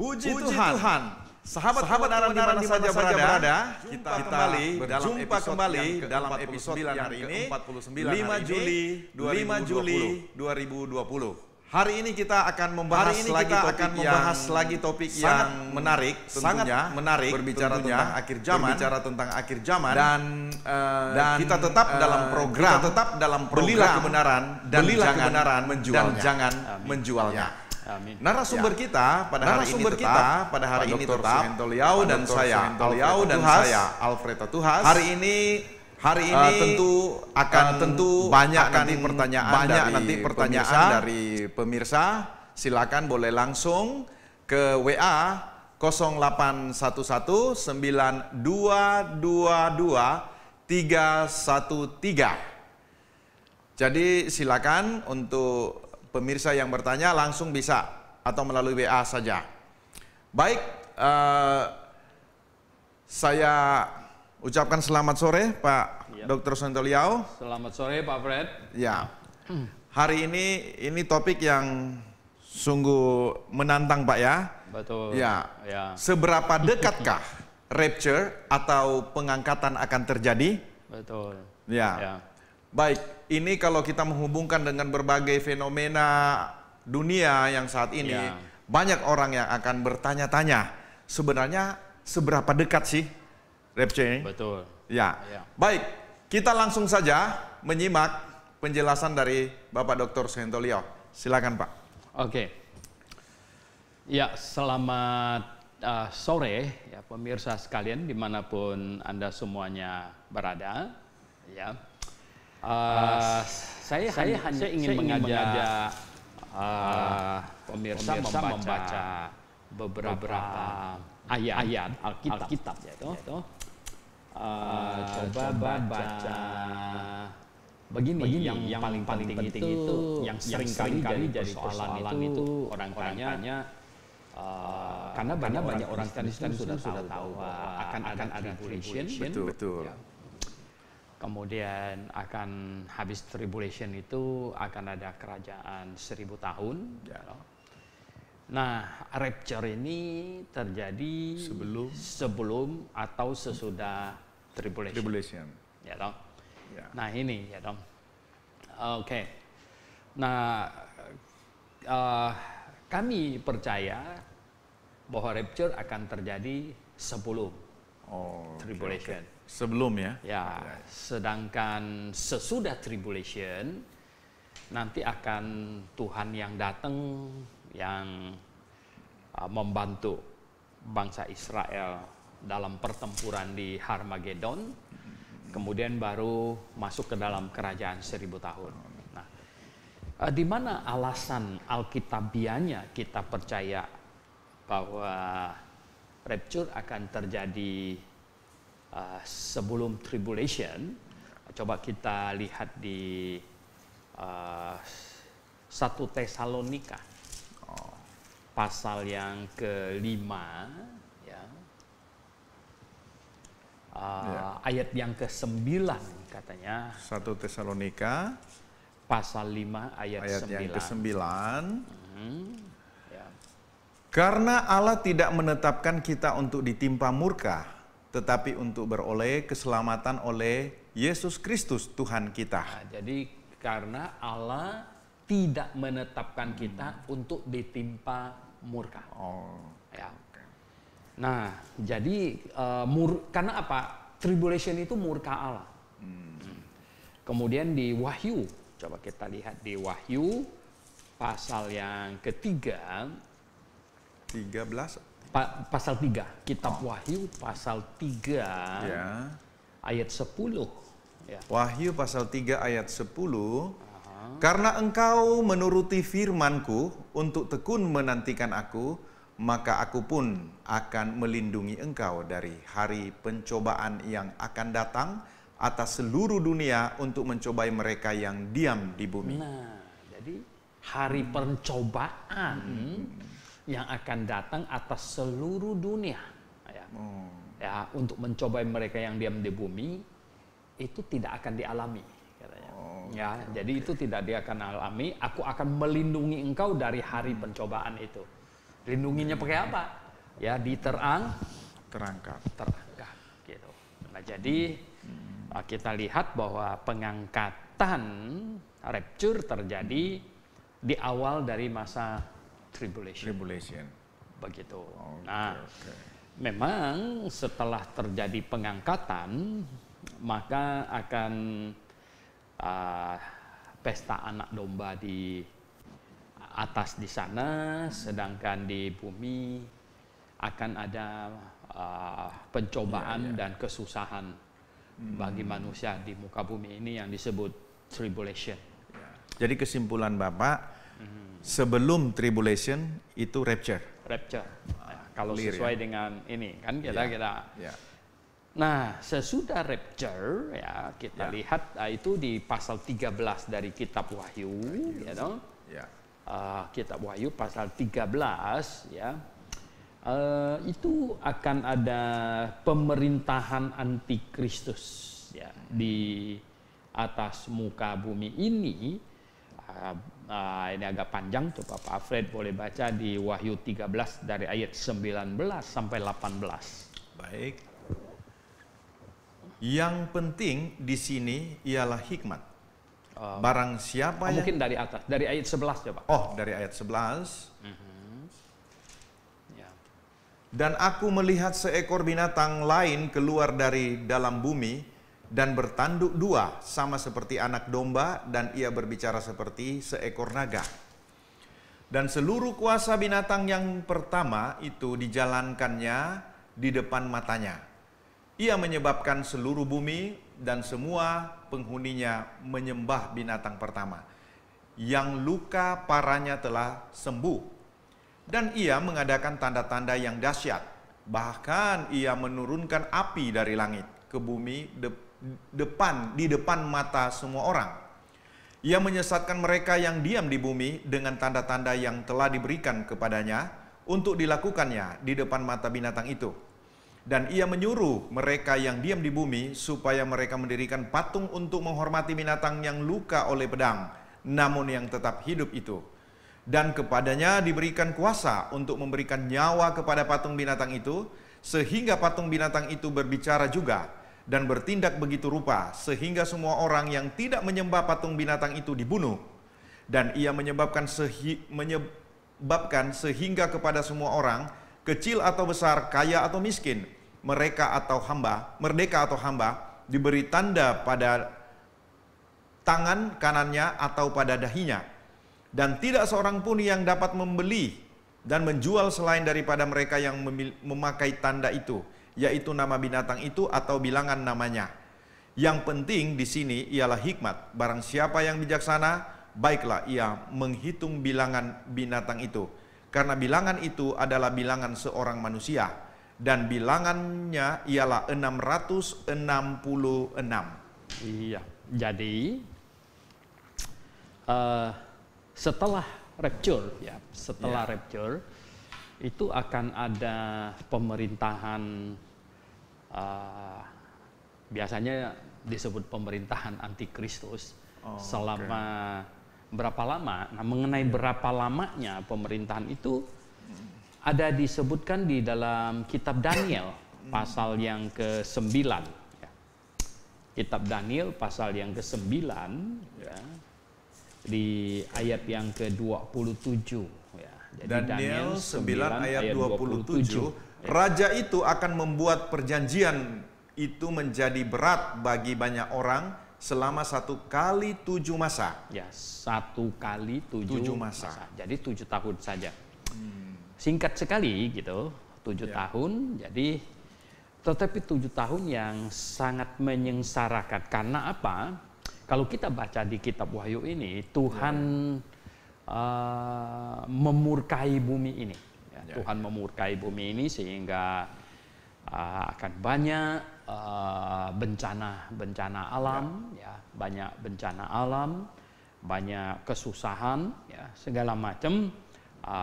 Puji Tuhan. Sahabat-sahabat kebenaran di mana saja berada, kita kembali berjumpa kembali dalam episode yang hari ini, 5 Juli 2020. Hari ini kita akan membahas lagi topik yang menarik, sangat menarik, berbicara tentang akhir zaman, dan kita tetap dalam program, belilah kebenaran dan jangan menjualnya. Amin. Narasumber kita pada hari ini tetap Liao dan saya Alfred Tuhas. Hari ini tentu banyak nanti pertanyaan dari pemirsa. Silakan boleh langsung ke WA 0811 9222 313. Jadi silakan untuk pemirsa yang bertanya langsung bisa atau melalui WA saja. Baik, saya ucapkan selamat sore Pak Dr. Suhento Liao. Selamat sore Pak Fred. Ya, hari ini topik yang sungguh menantang Pak ya. Betul. Ya. Seberapa dekatkah rapture atau pengangkatan akan terjadi? Betul. Ya. Baik, ini kalau kita menghubungkan dengan berbagai fenomena dunia yang saat ini, banyak orang yang akan bertanya-tanya, sebenarnya seberapa dekat sih rapture ini? Betul. Ya. Baik, kita langsung saja menyimak penjelasan dari Bapak Dr. Suhento Liao. Silakan Pak. Oke. Ya, selamat sore ya pemirsa sekalian dimanapun Anda semuanya berada. Ya. Saya hanya ingin mengajak pemirsa membaca beberapa ayat Alkitab yaitu coba baca begini yang paling penting itu yang sering kali jadi persoalan itu orang tanya karena banyak orang Kristen sudah tahu akan ada tribulation. Betul. Kemudian akan habis tribulation itu akan ada kerajaan 1000 tahun. Nah, rapture ini terjadi sebelum atau sesudah tribulation. Ya toh. Nah ini ya toh. Oke. Nah, kami percaya bahwa rapture akan terjadi sebelum tribulation. Sebelum ya? Ya, sedangkan sesudah tribulation nanti akan Tuhan yang datang yang membantu bangsa Israel dalam pertempuran di Harmagedon, kemudian baru masuk ke dalam kerajaan 1000 tahun. Nah, di mana alasan Alkitabianya kita percaya bahwa rapture akan terjadi sebelum tribulation? Coba kita lihat di 1 Tesalonika pasal yang ke-5 ya. Ayat yang ke-9 katanya. 1 Tesalonika pasal 5 ayat 9. Yang ke-9. Karena Allah tidak menetapkan kita untuk ditimpa murka, tetapi untuk beroleh keselamatan oleh Yesus Kristus Tuhan kita. Nah, jadi karena Allah tidak menetapkan kita untuk ditimpa murka. Nah, jadi karena apa? Tribulation itu murka Allah. Kemudian di Wahyu, coba kita lihat di Wahyu pasal yang ketiga. 13. Pasal 3, kitab Wahyu pasal 3 ayat 10. Ya. Wahyu pasal 3 ayat 10. Karena engkau menuruti firman-Ku untuk tekun menantikan aku, maka aku pun akan melindungi engkau dari hari pencobaan yang akan datang atas seluruh dunia untuk mencobai mereka yang diam di bumi. Nah, jadi hari pencobaan yang akan datang atas seluruh dunia ya, untuk mencobai mereka yang diam di bumi itu tidak akan dialami katanya. Jadi itu tidak dia akan alami. Aku akan melindungi engkau dari hari pencobaan itu. Lindunginya pakai apa? Ya, terangkat. Gitu. Nah, jadi kita lihat bahwa pengangkatan rapture terjadi di awal dari masa tribulation. Begitu. Memang setelah terjadi pengangkatan, maka akan pesta anak domba di atas di sana, sedangkan di bumi akan ada pencobaan dan kesusahan bagi manusia di muka bumi ini yang disebut tribulation. Jadi kesimpulan Bapak, sebelum tribulation itu rapture. Kalau sesuai dengan ini kan kita. Nah, sesudah rapture ya kita lihat itu di pasal 13 dari kitab Wahyu, kitab Wahyu pasal 13 ya. Itu akan ada pemerintahan antikristus ya di atas muka bumi ini. Ini agak panjang tuh Pak Alfred boleh baca di Wahyu 13 dari ayat 19 sampai 18. Baik. Yang penting di sini ialah hikmat. Barang siapa yang mungkin dari atas, dari ayat 11 coba. Dari ayat 11. Dan aku melihat seekor binatang lain keluar dari dalam bumi dan bertanduk dua sama seperti anak domba, dan ia berbicara seperti seekor naga. Dan seluruh kuasa binatang yang pertama itu dijalankannya di depan matanya. Ia menyebabkan seluruh bumi dan semua penghuninya menyembah binatang pertama, yang luka parahnya telah sembuh. Dan ia mengadakan tanda-tanda yang dahsyat. Bahkan ia menurunkan api dari langit ke bumi di depan mata semua orang. Ia menyesatkan mereka yang diam di bumi dengan tanda-tanda yang telah diberikan kepadanya untuk dilakukannya di depan mata binatang itu. Dan ia menyuruh mereka yang diam di bumi supaya mereka mendirikan patung untuk menghormati binatang yang luka oleh pedang, namun yang tetap hidup itu. Dan kepadanya diberikan kuasa untuk memberikan nyawa kepada patung binatang itu, sehingga patung binatang itu berbicara juga dan bertindak begitu rupa, sehingga semua orang yang tidak menyembah patung binatang itu dibunuh. Dan ia menyebabkan sehingga kepada semua orang, kecil atau besar, kaya atau miskin, merdeka atau hamba, diberi tanda pada tangan kanannya atau pada dahinya. Dan tidak seorang pun yang dapat membeli dan menjual selain daripada mereka yang memakai tanda itu, yaitu nama binatang itu atau bilangan namanya. Yang penting di sini ialah hikmat. Barang siapa yang bijaksana, baiklah ia menghitung bilangan binatang itu, karena bilangan itu adalah bilangan seorang manusia, dan bilangannya ialah 666. Iya, jadi setelah rapture rapture itu akan ada pemerintahan, biasanya disebut pemerintahan antikristus selama berapa lama. Nah, mengenai berapa lamanya pemerintahan itu ada disebutkan di dalam kitab Daniel pasal yang ke-9 ya. Kitab Daniel pasal yang ke-9 ya, di ayat yang ke-27 ya. Jadi Daniel 9 ayat 27. Raja itu akan membuat perjanjian itu menjadi berat bagi banyak orang selama 1 kali 7 masa. Ya, 1 kali 7 masa. Jadi 7 tahun saja. Singkat sekali gitu, 7 tahun. Jadi tetapi 7 tahun yang sangat menyengsarakan. Karena apa? Kalau kita baca di kitab Wahyu ini, Tuhan memurkai bumi ini. Ya, Tuhan memurkai bumi ini sehingga akan banyak bencana alam, ya, banyak bencana alam, banyak kesusahan, ya, segala macam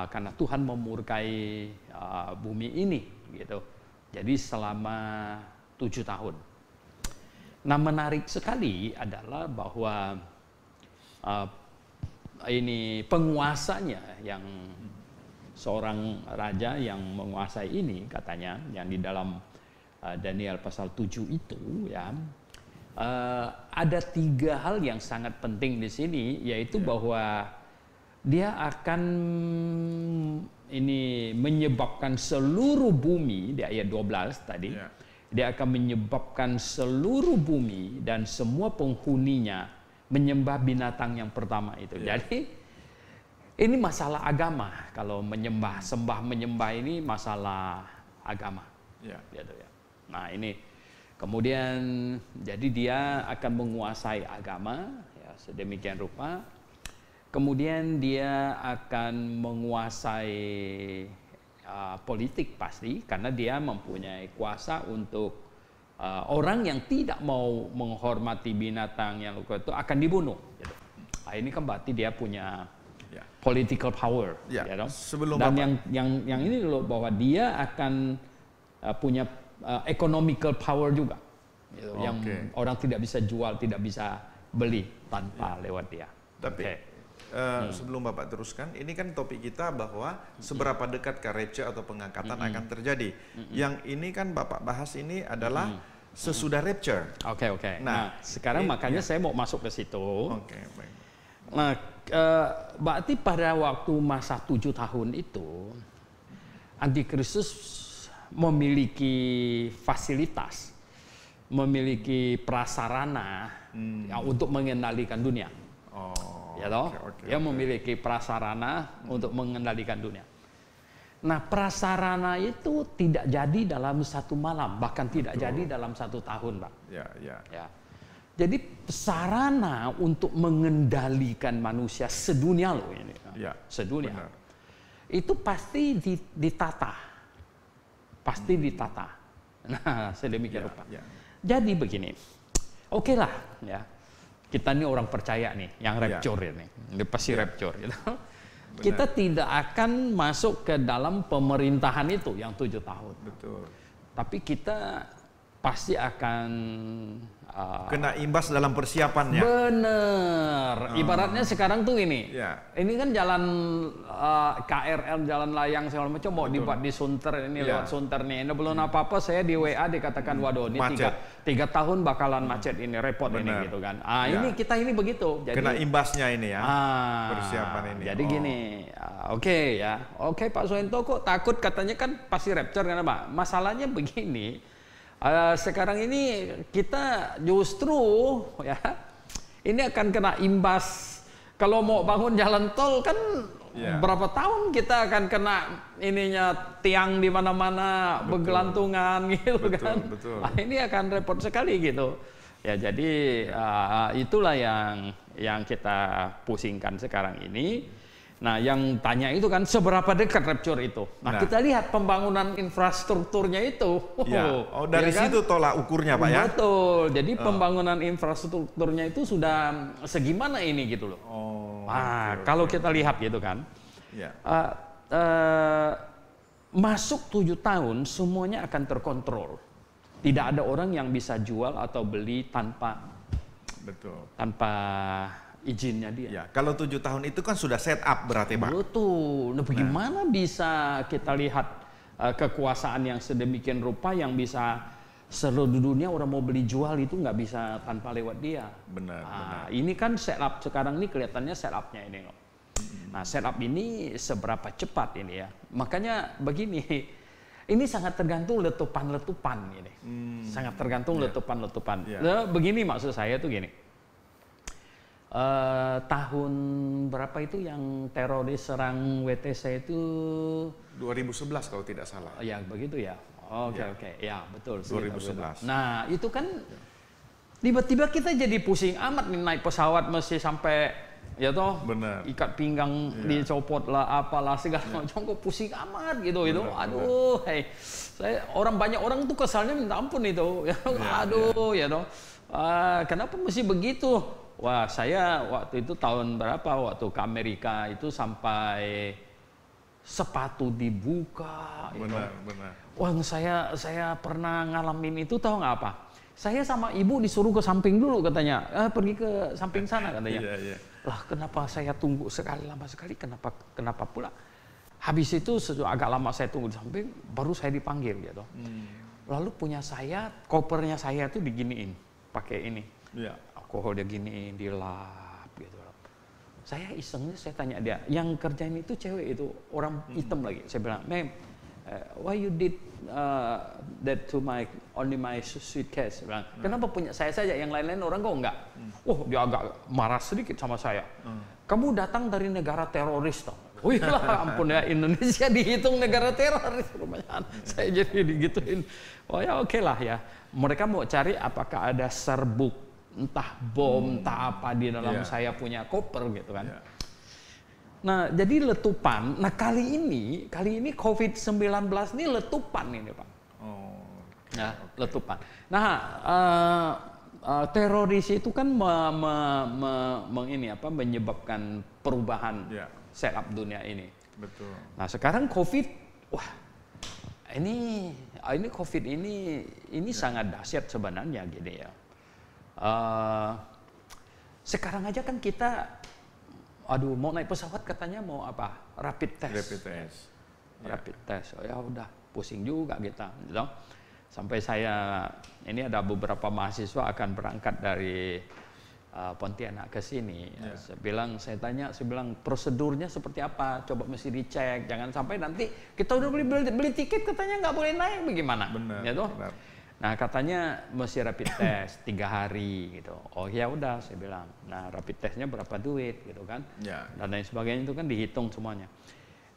karena Tuhan memurkai bumi ini, gitu. Jadi selama 7 tahun. Nah, menarik sekali adalah bahwa ini penguasanya yang seorang raja yang menguasai ini katanya, yang di dalam Daniel pasal 7 itu ya, ada 3 hal yang sangat penting di sini, yaitu bahwa dia akan ini menyebabkan seluruh bumi di ayat 12 tadi, dia akan menyebabkan seluruh bumi dan semua penghuninya menyembah binatang yang pertama itu. Jadi ini masalah agama. Kalau menyembah ini masalah agama. Gitu ya. Nah ini kemudian jadi dia akan menguasai agama ya, sedemikian rupa. Kemudian dia akan menguasai politik pasti, karena dia mempunyai kuasa untuk orang yang tidak mau menghormati binatang yang luka itu akan dibunuh. Gitu. Nah, ini kan berarti dia punya political power. Ya, sebelum dan yang ini loh, bahwa dia akan punya economical power juga, gitu, yang orang tidak bisa jual, tidak bisa beli tanpa lewat dia. Tapi sebelum Bapak teruskan, ini kan topik kita bahwa seberapa dekat rapture atau pengangkatan akan terjadi. Yang ini kan Bapak bahas ini adalah sesudah rapture. Oke. Nah, sekarang makanya saya mau masuk ke situ. Baik. Nah, berarti pada waktu masa 7 tahun itu, Antikristus memiliki fasilitas, memiliki prasarana untuk mengendalikan dunia. Dia memiliki prasarana untuk mengendalikan dunia. Nah, prasarana itu tidak jadi dalam 1 malam, bahkan tidak jadi dalam 1 tahun, Pak. Ya. Jadi sarana untuk mengendalikan manusia sedunia loh ini. Sedunia. Benar. Itu pasti ditata. Pasti ditata. Nah, sedemikian rupa. Jadi begini. Oke lah ya. Kita ini orang percaya nih, yang rapture ini pasti rapture. Gitu. Kita tidak akan masuk ke dalam pemerintahan itu yang 7 tahun. Betul. Tapi kita pasti akan kena imbas dalam persiapannya. Bener. Ibaratnya sekarang tuh ini, ini kan jalan KRL, jalan layang segala macam mau dibuat di Sunter ini lewat Sunter nih. Ini belum apa-apa, saya di WA dikatakan waduh ini 3 tahun bakalan macet ini, repot ini gitu kan. Ini kita ini begitu. Jadi, kena imbasnya ini ya. Persiapan ini. Jadi gini, oke Pak Suento kok takut, katanya kan pasti rapture kan Pak. Masalahnya begini. Sekarang ini kita justru ya ini akan kena imbas. Kalau mau bangun jalan tol kan berapa tahun kita akan kena ininya, tiang di mana-mana bergelantungan gitu kan. Betul. Nah, ini akan repot sekali gitu. Ya jadi itulah yang kita pusingkan sekarang ini. Nah, yang tanya itu kan seberapa dekat rapture itu. Nah, kita lihat pembangunan infrastrukturnya itu. Dari situ tolak ukurnya, Pak ya. Betul. Jadi pembangunan infrastrukturnya itu sudah segimana ini gitu loh. Kalau kita lihat gitu kan. Masuk 7 tahun semuanya akan terkontrol. Tidak ada orang yang bisa jual atau beli tanpa izinnya dia. Kalau 7 tahun itu kan sudah set up berarti, Pak. Betul. Nah, bagaimana bisa kita lihat kekuasaan yang sedemikian rupa yang bisa seluruh dunia orang mau beli jual itu nggak bisa tanpa lewat dia. Benar. Ini kan setup sekarang ini kelihatannya setupnya ini loh. Nah, setup ini seberapa cepat ini ya. Makanya begini, ini sangat tergantung letupan-letupan ini. Sangat tergantung letupan-letupan. Begini maksud saya tuh gini. Tahun berapa itu yang teroris serang WTC itu 2011 kalau tidak salah. Ya begitu ya. Oke. Ya betul. 2011. Nah itu kan tiba-tiba kita jadi pusing amat nih, naik pesawat mesti sampai ya toh. Benar. Ikat pinggang dicopot lah, apalah segala macam, kok pusing amat gitu. Aduh, banyak orang tuh kesalnya minta ampun itu. Ya toh. Kenapa mesti begitu? Wah, saya waktu itu tahun berapa waktu ke Amerika itu sampai sepatu dibuka. Benar. Wah, saya pernah ngalamin itu, tahu nggak apa? Saya sama ibu disuruh ke samping dulu katanya. Pergi ke samping sana katanya. Lah, kenapa saya tunggu lama sekali? Kenapa pula? Habis itu agak lama saya tunggu di samping, baru saya dipanggil gitu. Lalu punya saya, kopernya saya tuh diginiin, pakai ini. Ya. Alkohol dia giniin, dilap gitu. Saya isengnya saya tanya dia, yang kerjain itu cewek itu, orang hitam lagi. Saya bilang, "Ma'am, why you did that to only my suitcase?" Bilang, "Kenapa punya saya saja, yang lain-lain orang kok enggak?" Oh, dia agak marah sedikit sama saya. "Kamu datang dari negara teroris toh." Wih lah, ampun ya, Indonesia dihitung negara teroris. Lumayan, saya jadi digituin. Oh ya oke lah ya. Mereka mau cari apakah ada serbuk, entah bom, entah apa di dalam saya punya koper gitu kan. Nah, jadi letupan. Nah, kali ini COVID-19 ini letupan ini, Pak. Nah, letupan. Nah, teroris itu kan menyebabkan perubahan setup dunia ini. Betul. Nah, sekarang COVID, wah, ini COVID ini sangat dahsyat sebenarnya gitu ya. Sekarang aja kan kita, mau naik pesawat katanya mau apa? Rapid test. Rapid test. Oh, ya udah, pusing juga kita, gitu. Sampai ini ada beberapa mahasiswa akan berangkat dari Pontianak ke sini. Saya bilang prosedurnya seperti apa? Coba mesti dicek. Jangan sampai nanti kita udah beli tiket katanya nggak boleh naik, bagaimana? Benar. Ya toh? Nah, katanya mesti rapid test 3 hari gitu. Oh ya udah, saya bilang. Nah, rapid testnya berapa duit gitu kan? Dan lain sebagainya itu kan dihitung semuanya.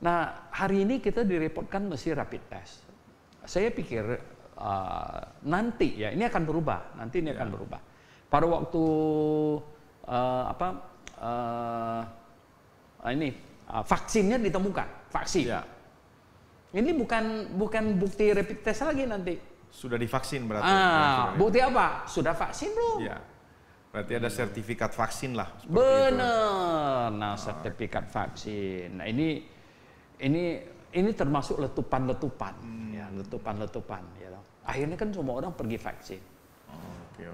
Nah, hari ini kita direpotkan mesti rapid test. Saya pikir nanti ya ini akan berubah. Nanti ini akan berubah. Pada waktu vaksinnya ditemukan, vaksin. Ini bukan bukti rapid test lagi nanti. Sudah divaksin berarti. Bukti apa? Sudah vaksin belum? Ya. Berarti ada sertifikat vaksin lah. Benar. Nah, sertifikat vaksin. Nah, ini termasuk letupan-letupan, ya, letupan-letupan. Ya. Akhirnya kan semua orang pergi vaksin. Oke.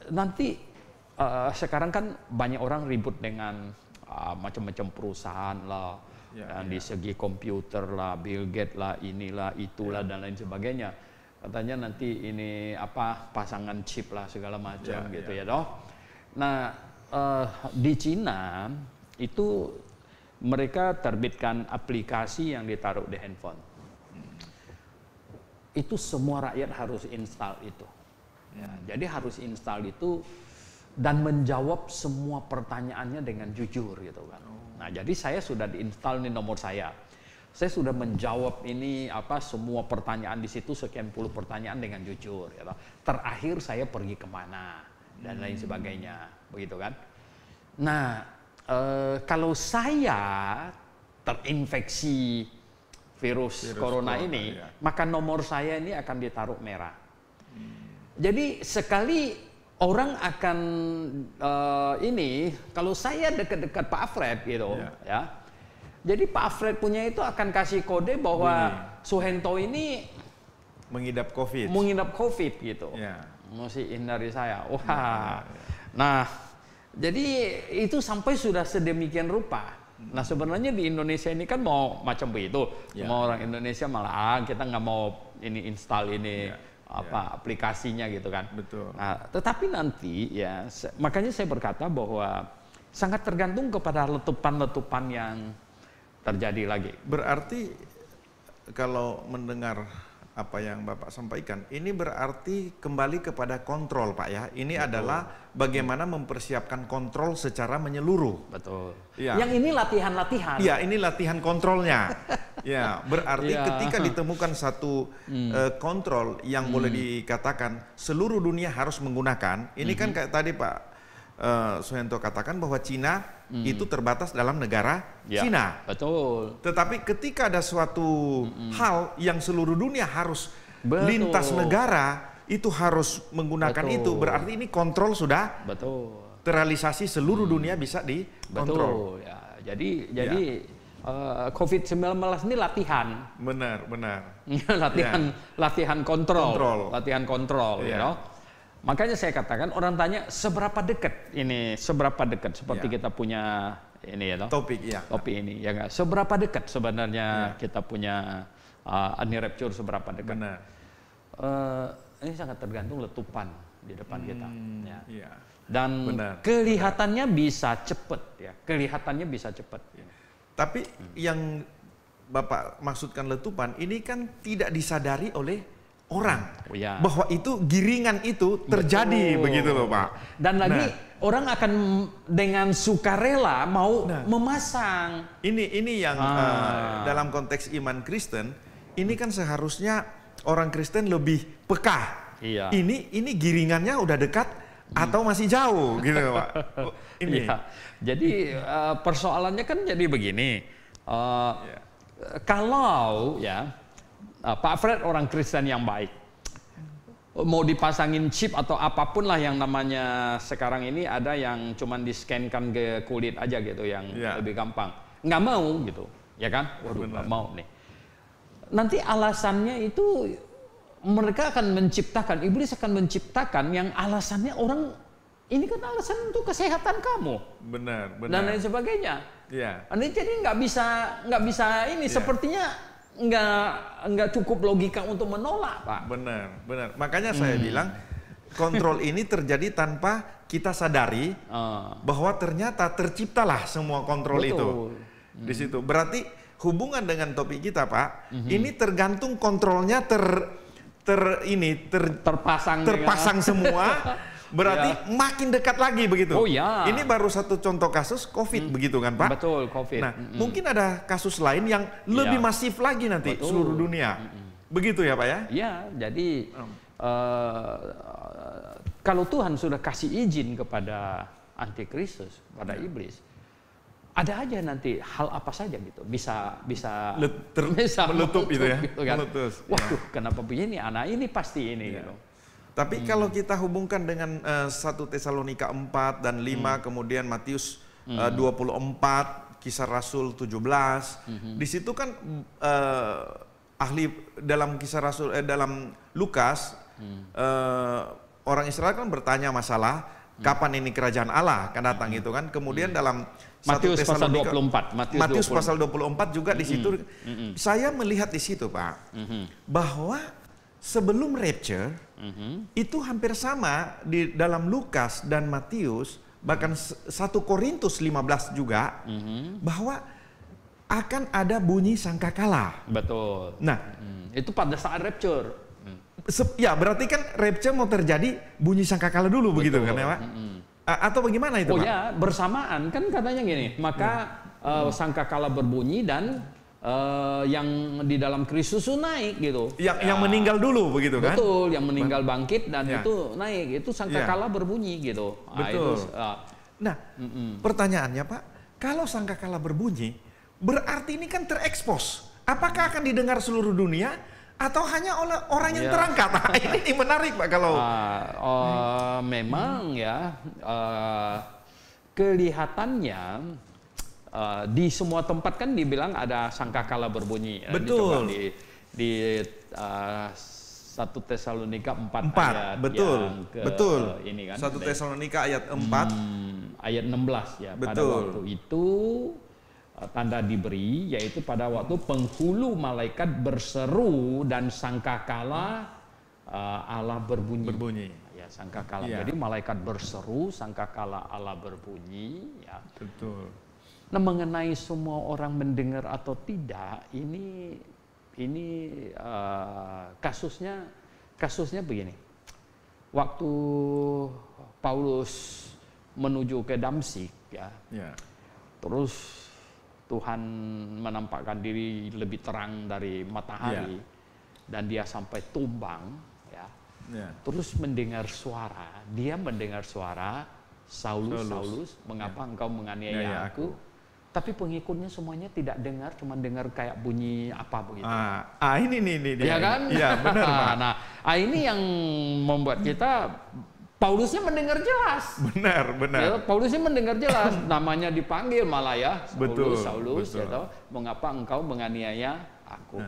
Nanti sekarang kan banyak orang ribut dengan macam-macam perusahaan lah, dan di segi komputer lah, Bill Gates lah, inilah, itulah dan lain sebagainya. Katanya nanti ini pasangan chip lah segala macam gitu ya toh. Nah, di Cina itu mereka terbitkan aplikasi yang ditaruh di handphone. Itu semua rakyat harus install itu. Ya, jadi harus install itu dan menjawab semua pertanyaannya dengan jujur gitu kan. Nah, jadi saya sudah diinstal nih nomor saya. Saya sudah menjawab ini semua pertanyaan di situ, sekian puluh pertanyaan dengan jujur gitu. Terakhir saya pergi kemana dan lain sebagainya, begitu kan. Nah, kalau saya terinfeksi virus corona ini, maka nomor saya ini akan ditaruh merah. Jadi sekali orang akan kalau saya dekat-dekat Pak Alfred gitu, ya. Jadi Pak Alfred punya itu akan kasih kode bahwa Suhento ini mengidap COVID. Mengidap COVID gitu. Mesti hindari saya. Wah. Nah, jadi itu sampai sudah sedemikian rupa. Nah, sebenarnya di Indonesia ini kan mau macam begitu. Semua orang Indonesia malah kita nggak mau ini install ini aplikasinya gitu kan. Betul. Nah, tetapi nanti ya makanya saya berkata bahwa sangat tergantung kepada letupan-letupan yang terjadi lagi. Berarti kalau mendengar apa yang Bapak sampaikan, ini berarti kembali kepada kontrol, Pak ya. Ini adalah bagaimana mempersiapkan kontrol secara menyeluruh. Betul. Yang ini latihan-latihan. Iya, ini latihan kontrolnya. Ya, berarti ketika ditemukan satu kontrol yang boleh dikatakan seluruh dunia harus menggunakan, ini kan kayak tadi Pak Suhento katakan bahwa Cina itu terbatas dalam negara Cina. Betul. Tetapi ketika ada suatu hal yang seluruh dunia harus lintas negara, itu harus menggunakan itu. Berarti ini kontrol sudah terrealisasi, seluruh dunia bisa dikontrol. Betul. Ya, jadi COVID-19 ini latihan. Benar. latihan kontrol. Latihan kontrol, you know? Makanya saya katakan orang tanya seberapa dekat seperti kita punya ini ya, topik ya. Topik ini ya nggak. Seberapa dekat sebenarnya kita punya anti rapture, seberapa dekat? Benar. Ini sangat tergantung letupan di depan kita. Ya. Iya. Dan kelihatannya bisa cepat ya, kelihatannya bisa cepat. Tapi yang Bapak maksudkan letupan ini kan tidak disadari oleh orang bahwa itu giringan itu terjadi. Betul. Begitu loh Pak. Dan lagi orang akan dengan sukarela mau memasang. Ini yang dalam konteks iman Kristen ini kan seharusnya orang Kristen lebih peka. Iya. Ini giringannya udah dekat atau masih jauh gitu Pak. Ini. Iya. Jadi persoalannya kan jadi begini. Kalau ya Pak Fred orang Kristen yang baik, mau dipasangin chip atau apapun lah yang namanya sekarang ini, ada yang cuman di-scan-kan ke kulit aja gitu, yang lebih gampang. Nggak mau gitu, ya kan? Waduh, nggak mau nih. Nanti alasannya itu mereka akan menciptakan, iblis akan menciptakan yang alasannya orang ini kan alasan untuk kesehatan kamu. Benar. Dan lain sebagainya. Iya. Jadi nggak bisa ini sepertinya nggak cukup logika untuk menolak, Pak. Benar. Makanya saya bilang kontrol ini terjadi tanpa kita sadari bahwa ternyata terciptalah semua kontrol itu di situ. Berarti hubungan dengan topik kita, Pak, ini tergantung kontrolnya terpasang semua. Berarti makin dekat lagi begitu. Oh ya. Ini baru satu contoh kasus COVID begitu kan Pak? Betul, COVID. Nah, mungkin ada kasus lain yang lebih masif lagi nanti seluruh dunia. Begitu ya Pak ya? Iya, jadi kalau Tuhan sudah kasih izin kepada antikristus, pada iblis, ada aja nanti hal apa saja gitu. Bisa meletup itu ya. Gitu kan. Waduh, kenapa begini? Anak ini pasti ini gitu. Tapi kalau kita hubungkan dengan 1 Tesalonika 4 dan 5, kemudian Matius 24, Kisah Rasul 17, di situ kan ahli dalam Kisah Rasul dalam Lukas orang Israel kan bertanya masalah kapan ini kerajaan Allah akan datang itu kan. Kemudian dalam Matius pasal 24, Matius pasal 24 juga di situ saya melihat di situ Pak bahwa sebelum rapture itu hampir sama di dalam Lukas dan Matius, bahkan 1 Korintus 15 juga, bahwa akan ada bunyi sangkakala. Betul. Nah, itu pada saat rapture. Ya, berarti kan rapture mau terjadi bunyi sangkakala dulu. Betul. Begitu kan ya Pak? Atau bagaimana itu Pak? Ya, bersamaan kan katanya gini, maka sangkakala berbunyi dan yang di dalam Kristus itu naik gitu. Yang meninggal dulu begitu kan? Betul, yang meninggal bangkit dan itu naik, itu sangkakala berbunyi gitu. Betul. Pertanyaannya Pak, kalau sangkakala berbunyi, berarti ini kan terekspos. Apakah akan didengar seluruh dunia atau hanya oleh orang yang terangkat? Ini menarik Pak kalau. Memang ya kelihatannya. Di semua tempat kan dibilang ada sangkakala berbunyi. Betul. Di 1 Tesalonika 4 ayat betul. Betul. Ini kan 1 Tesalonika ayat 4 ayat 16 ya. Betul. Pada waktu itu tanda diberi, yaitu pada waktu penghulu malaikat berseru dan sangkakala Allah berbunyi. Ya, sangkakala. Jadi malaikat berseru, sangkakala Allah berbunyi. Ya. Betul. Nah, mengenai semua orang mendengar atau tidak, ini kasusnya begini. Waktu Paulus menuju ke Damsyik, terus Tuhan menampakkan diri lebih terang dari matahari, dan dia sampai tumbang, terus mendengar suara. Dia mendengar suara, Saulus, mengapa engkau menganiaya aku? Tapi pengikutnya semuanya tidak dengar, cuma dengar kayak bunyi apa begitu. Ini dia. Ya kan? Iya, benar, Pak. Nah, ini yang membuat kita, Paulusnya mendengar jelas. Benar. Ya, Paulusnya mendengar jelas, namanya dipanggil malah ya, Saulus, ya tahu, mengapa engkau menganiaya aku.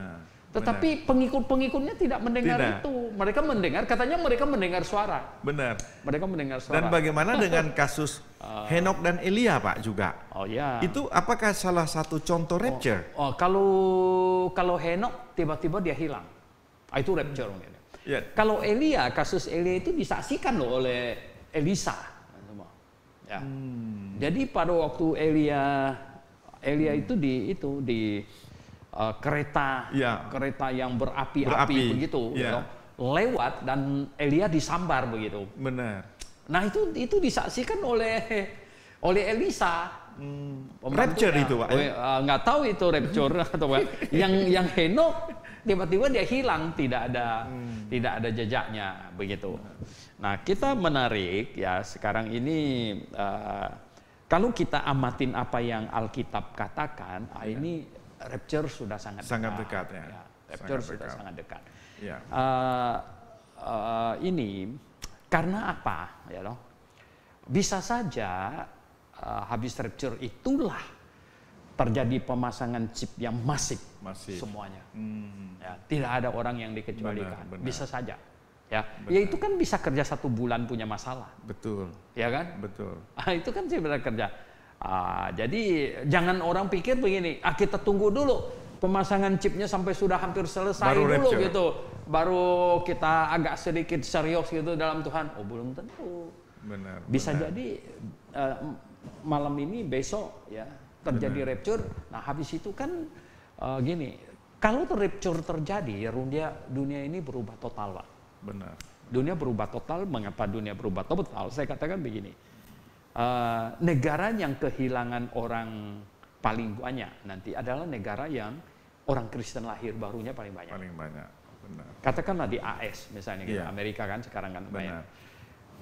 Tetapi pengikut-pengikutnya tidak mendengar itu. Mereka mendengar, katanya mereka mendengar suara. Benar. Mereka mendengar suara. Dan bagaimana dengan kasus Henok dan Elia, Pak, juga? Oh ya. Itu apakah salah satu contoh rapture? Kalau Henok tiba-tiba dia hilang. Itu rapture. Ya. Kalau Elia, kasus Elia itu disaksikan loh oleh Elisa. Ya. Jadi pada waktu Elia itu di kereta yang berapi-api begitu, lewat dan Elia disambar begitu. Benar. Nah itu disaksikan oleh Elisa. Rapture itu, Pak. Nggak tahu itu rapture atau apa. Yang Henok tiba-tiba dia hilang, tidak ada jejaknya begitu. Nah kita menarik ya sekarang ini kalau kita amatin apa yang Alkitab katakan, ini rapture sudah sangat dekat ya. Rapture sudah sangat dekat. Ya. Ini karena apa ya loh? Bisa saja habis rapture itulah terjadi pemasangan chip yang masif. Semuanya. Ya, tidak ada orang yang dikecualikan. Benar. Bisa saja. Ya, itu kan bisa kerja 1 bulan punya masalah. Betul. Ya kan? Betul. Itu kan sih benar kerja. Jadi jangan orang pikir begini, kita tunggu dulu pemasangan chipnya sampai sudah hampir selesai baru dulu rapture. Gitu, baru kita agak sedikit serius gitu dalam Tuhan. Belum tentu. Benar. Bisa jadi malam ini besok ya terjadi rapture. Nah habis itu kan gini, kalau rapture terjadi dunia ini berubah total, Pak. Benar. Dunia berubah total. Mengapa dunia berubah total? Saya katakan begini. Negara yang kehilangan orang paling banyak nanti adalah negara yang orang Kristen lahir barunya paling banyak. Paling banyak, benar. Katakanlah di AS misalnya, Amerika kan sekarang kan banyak.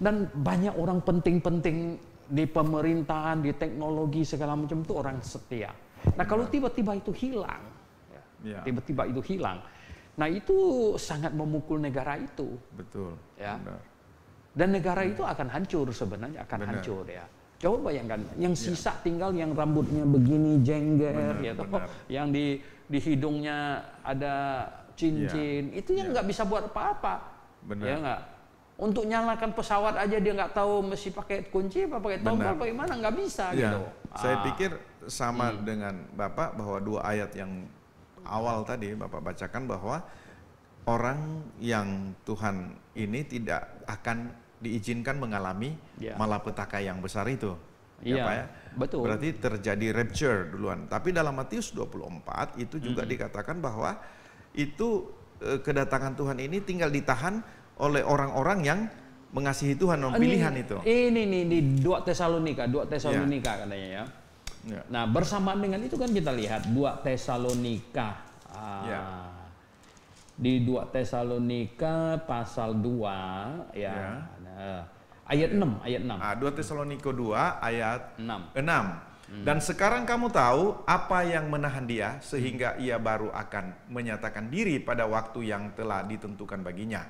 Dan banyak orang penting-penting di pemerintahan, di teknologi segala macam itu orang setia. Nah kalau tiba-tiba itu hilang, tiba-tiba itu hilang, nah itu sangat memukul negara itu. Betul. Ya. Benar. Dan negara itu akan hancur sebenarnya, hancur ya. Coba bayangkan, yang sisa tinggal yang rambutnya begini jengger, yang di hidungnya ada cincin, itu yang nggak bisa buat apa-apa, ya nggak. Untuk nyalakan pesawat aja dia nggak tahu mesti pakai kunci apa pakai tombol, bagaimana nggak bisa gitu. Saya pikir sama dengan Bapak bahwa 2 ayat yang awal tadi Bapak bacakan bahwa orang yang Tuhan ini tidak akan diizinkan mengalami malapetaka yang besar itu. Ya, Pak ya? Betul. Berarti terjadi rapture duluan. Tapi dalam Matius 24 itu juga dikatakan bahwa itu kedatangan Tuhan ini tinggal ditahan oleh orang-orang yang mengasihi Tuhan, pilihan itu. Ini di 2 Tesalonika katanya ya. Nah, bersamaan dengan itu kan kita lihat 2 Tesalonika. Di 2 Tesalonika pasal 2 ayat 6. 2 Tesalonika 2 ayat 6. Dan sekarang kamu tahu apa yang menahan dia sehingga ia baru akan menyatakan diri pada waktu yang telah ditentukan baginya.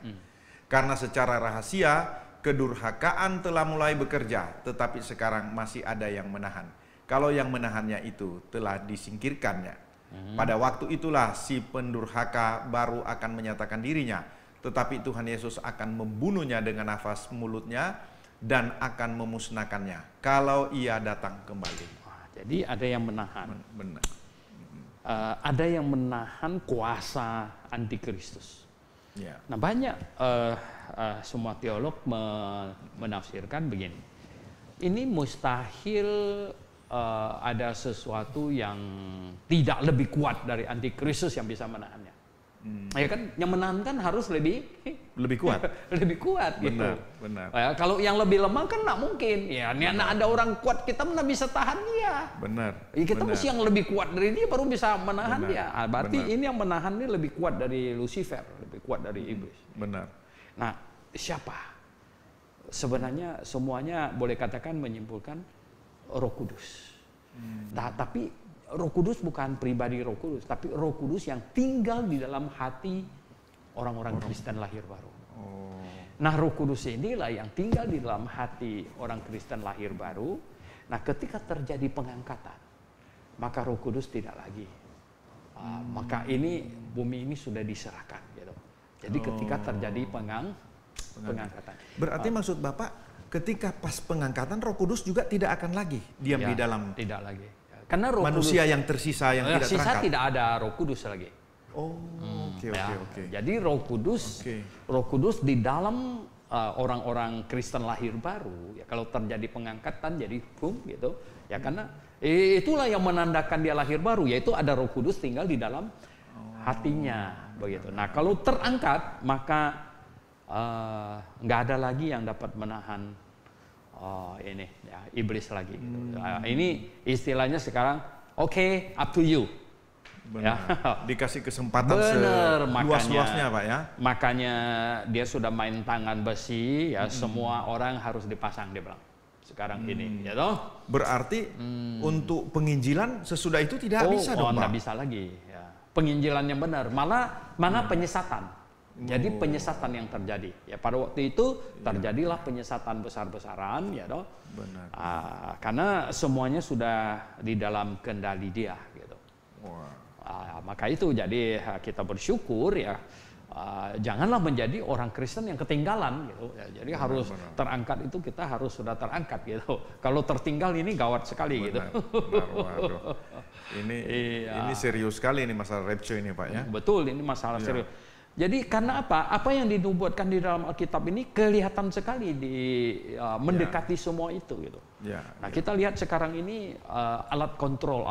Karena secara rahasia kedurhakaan telah mulai bekerja, tetapi sekarang masih ada yang menahan. Kalau yang menahannya itu telah disingkirkannya. Pada waktu itulah si pendurhaka baru akan menyatakan dirinya, tetapi Tuhan Yesus akan membunuhnya dengan nafas mulutnya dan akan memusnahkannya kalau ia datang kembali. Jadi ada yang menahan. Benar. Ada yang menahan kuasa antikristus. Nah banyak semua teolog menafsirkan begini. Ini mustahil ada sesuatu yang tidak lebih kuat dari antikristus yang bisa menahannya. Ya kan, yang menahan kan harus lebih kuat, lebih kuat gitu. Benar. Ya, kalau yang lebih lemah kan nggak mungkin. Ya, ini ada orang kuat kita mana bisa tahan dia. Benar. Ya, kita mesti yang lebih kuat dari dia baru bisa menahan dia. Berarti ini yang menahan ini lebih kuat dari Lucifer, lebih kuat dari iblis. Benar. Nah, siapa? Sebenarnya semuanya boleh katakan menyimpulkan Roh Kudus. Nah, tapi Roh Kudus bukan pribadi Roh Kudus, tapi Roh Kudus yang tinggal di dalam hati orang-orang Kristen lahir baru. Nah, Roh Kudus inilah yang tinggal di dalam hati orang Kristen lahir baru. Nah, ketika terjadi pengangkatan, maka Roh Kudus tidak lagi Maka ini bumi ini sudah diserahkan gitu. Jadi ketika terjadi pengangkatan. Berarti maksud Bapak ketika pas pengangkatan Roh Kudus juga tidak akan lagi diam di dalam tidak lagi. Karena Roh manusia Kudus, yang tersisa yang tidak terangkat. tidak ada Roh Kudus lagi. Oke. Jadi Roh Kudus di dalam orang-orang Kristen lahir baru, ya kalau terjadi pengangkatan jadi gitu, ya karena itulah yang menandakan dia lahir baru, yaitu ada Roh Kudus tinggal di dalam hatinya, begitu. Nah kalau terangkat maka nggak ada lagi yang dapat menahan iblis lagi. Gitu. Ini istilahnya sekarang, up to you. Benar. Ya. Dikasih kesempatan luas-luasnya Pak ya. Makanya dia sudah main tangan besi ya, semua orang harus dipasang dia bilang sekarang ini ya toh. Berarti untuk penginjilan sesudah itu tidak bisa dong Pak. Tidak bisa lagi ya. Penginjilan yang benar malah penyesatan. Jadi penyesatan yang terjadi ya, pada waktu itu terjadilah penyesatan besar-besaran ya toh. Benar. Karena semuanya sudah di dalam kendali dia gitu. Maka itu jadi kita bersyukur ya, janganlah menjadi orang Kristen yang ketinggalan gitu ya, jadi harus terangkat, itu kita harus sudah terangkat gitu. Kalau tertinggal ini gawat sekali gitu. Waduh. Ini serius sekali ini masalah rapture ini Pak ya. Betul, ini masalah serius. Jadi karena apa yang dinubuatkan di dalam Alkitab ini kelihatan sekali mendekati semua itu gitu. Nah kita lihat sekarang ini alat kontrol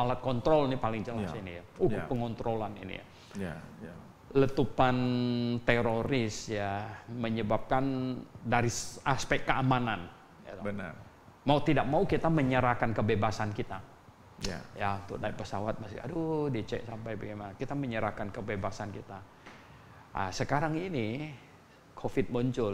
ini paling jelas ini ya. Pengontrolan ini ya. Letupan teroris ya menyebabkan dari aspek keamanan. Ya, benar. Mau tidak mau kita menyerahkan kebebasan kita. Ya untuk naik pesawat masih dicek sampai bagaimana. Kita menyerahkan kebebasan kita. Sekarang ini COVID muncul,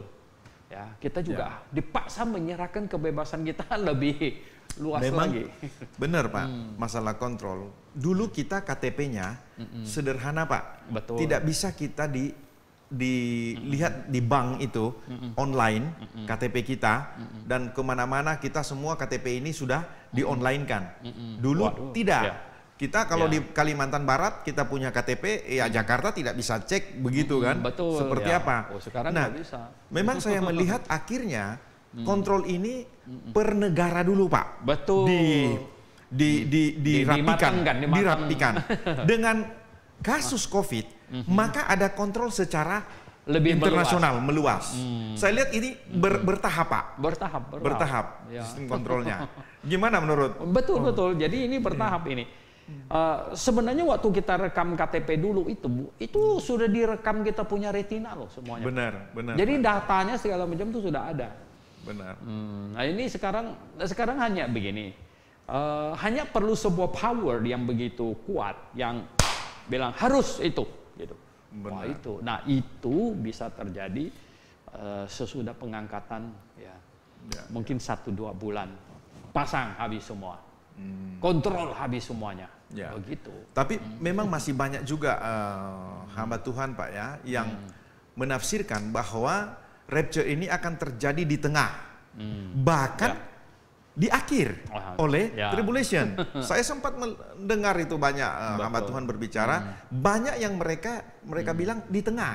ya kita juga dipaksa menyerahkan kebebasan kita lebih luas lagi. Benar Pak, masalah kontrol. Dulu kita KTP-nya sederhana Pak, betul. Tidak bisa kita dilihat di bank itu online KTP kita dan kemana-mana kita semua KTP ini sudah di-online-kan. Dulu tidak. Kita kalau di Kalimantan Barat kita punya KTP, ya Jakarta tidak bisa cek begitu kan? Betul. Seperti apa? Sekarang nggak bisa. Memang saya melihat akhirnya kontrol ini per negara dulu Pak. Betul. Dirapikan. Dengan kasus COVID, maka ada kontrol secara lebih internasional, meluas. Saya lihat ini bertahap Pak. Bertahap. Sistem kontrolnya. Gimana menurut? Betul. Jadi ini bertahap ini. Sebenarnya waktu kita rekam KTP dulu itu sudah direkam, kita punya retina loh semuanya. Benar. Jadi datanya segala macam itu sudah ada. Benar. Nah ini sekarang hanya begini, hanya perlu sebuah power yang begitu kuat yang bilang harus itu, gitu. Wah itu, nah itu bisa terjadi sesudah pengangkatan mungkin 1-2 bulan, pasang habis semua. Kontrol habis semuanya, begitu. Tapi memang masih banyak juga hamba Tuhan Pak ya yang menafsirkan bahwa rapture ini akan terjadi di tengah, bahkan di akhir oleh tribulation. Saya sempat mendengar itu banyak hamba Tuhan berbicara, banyak yang mereka bilang di tengah.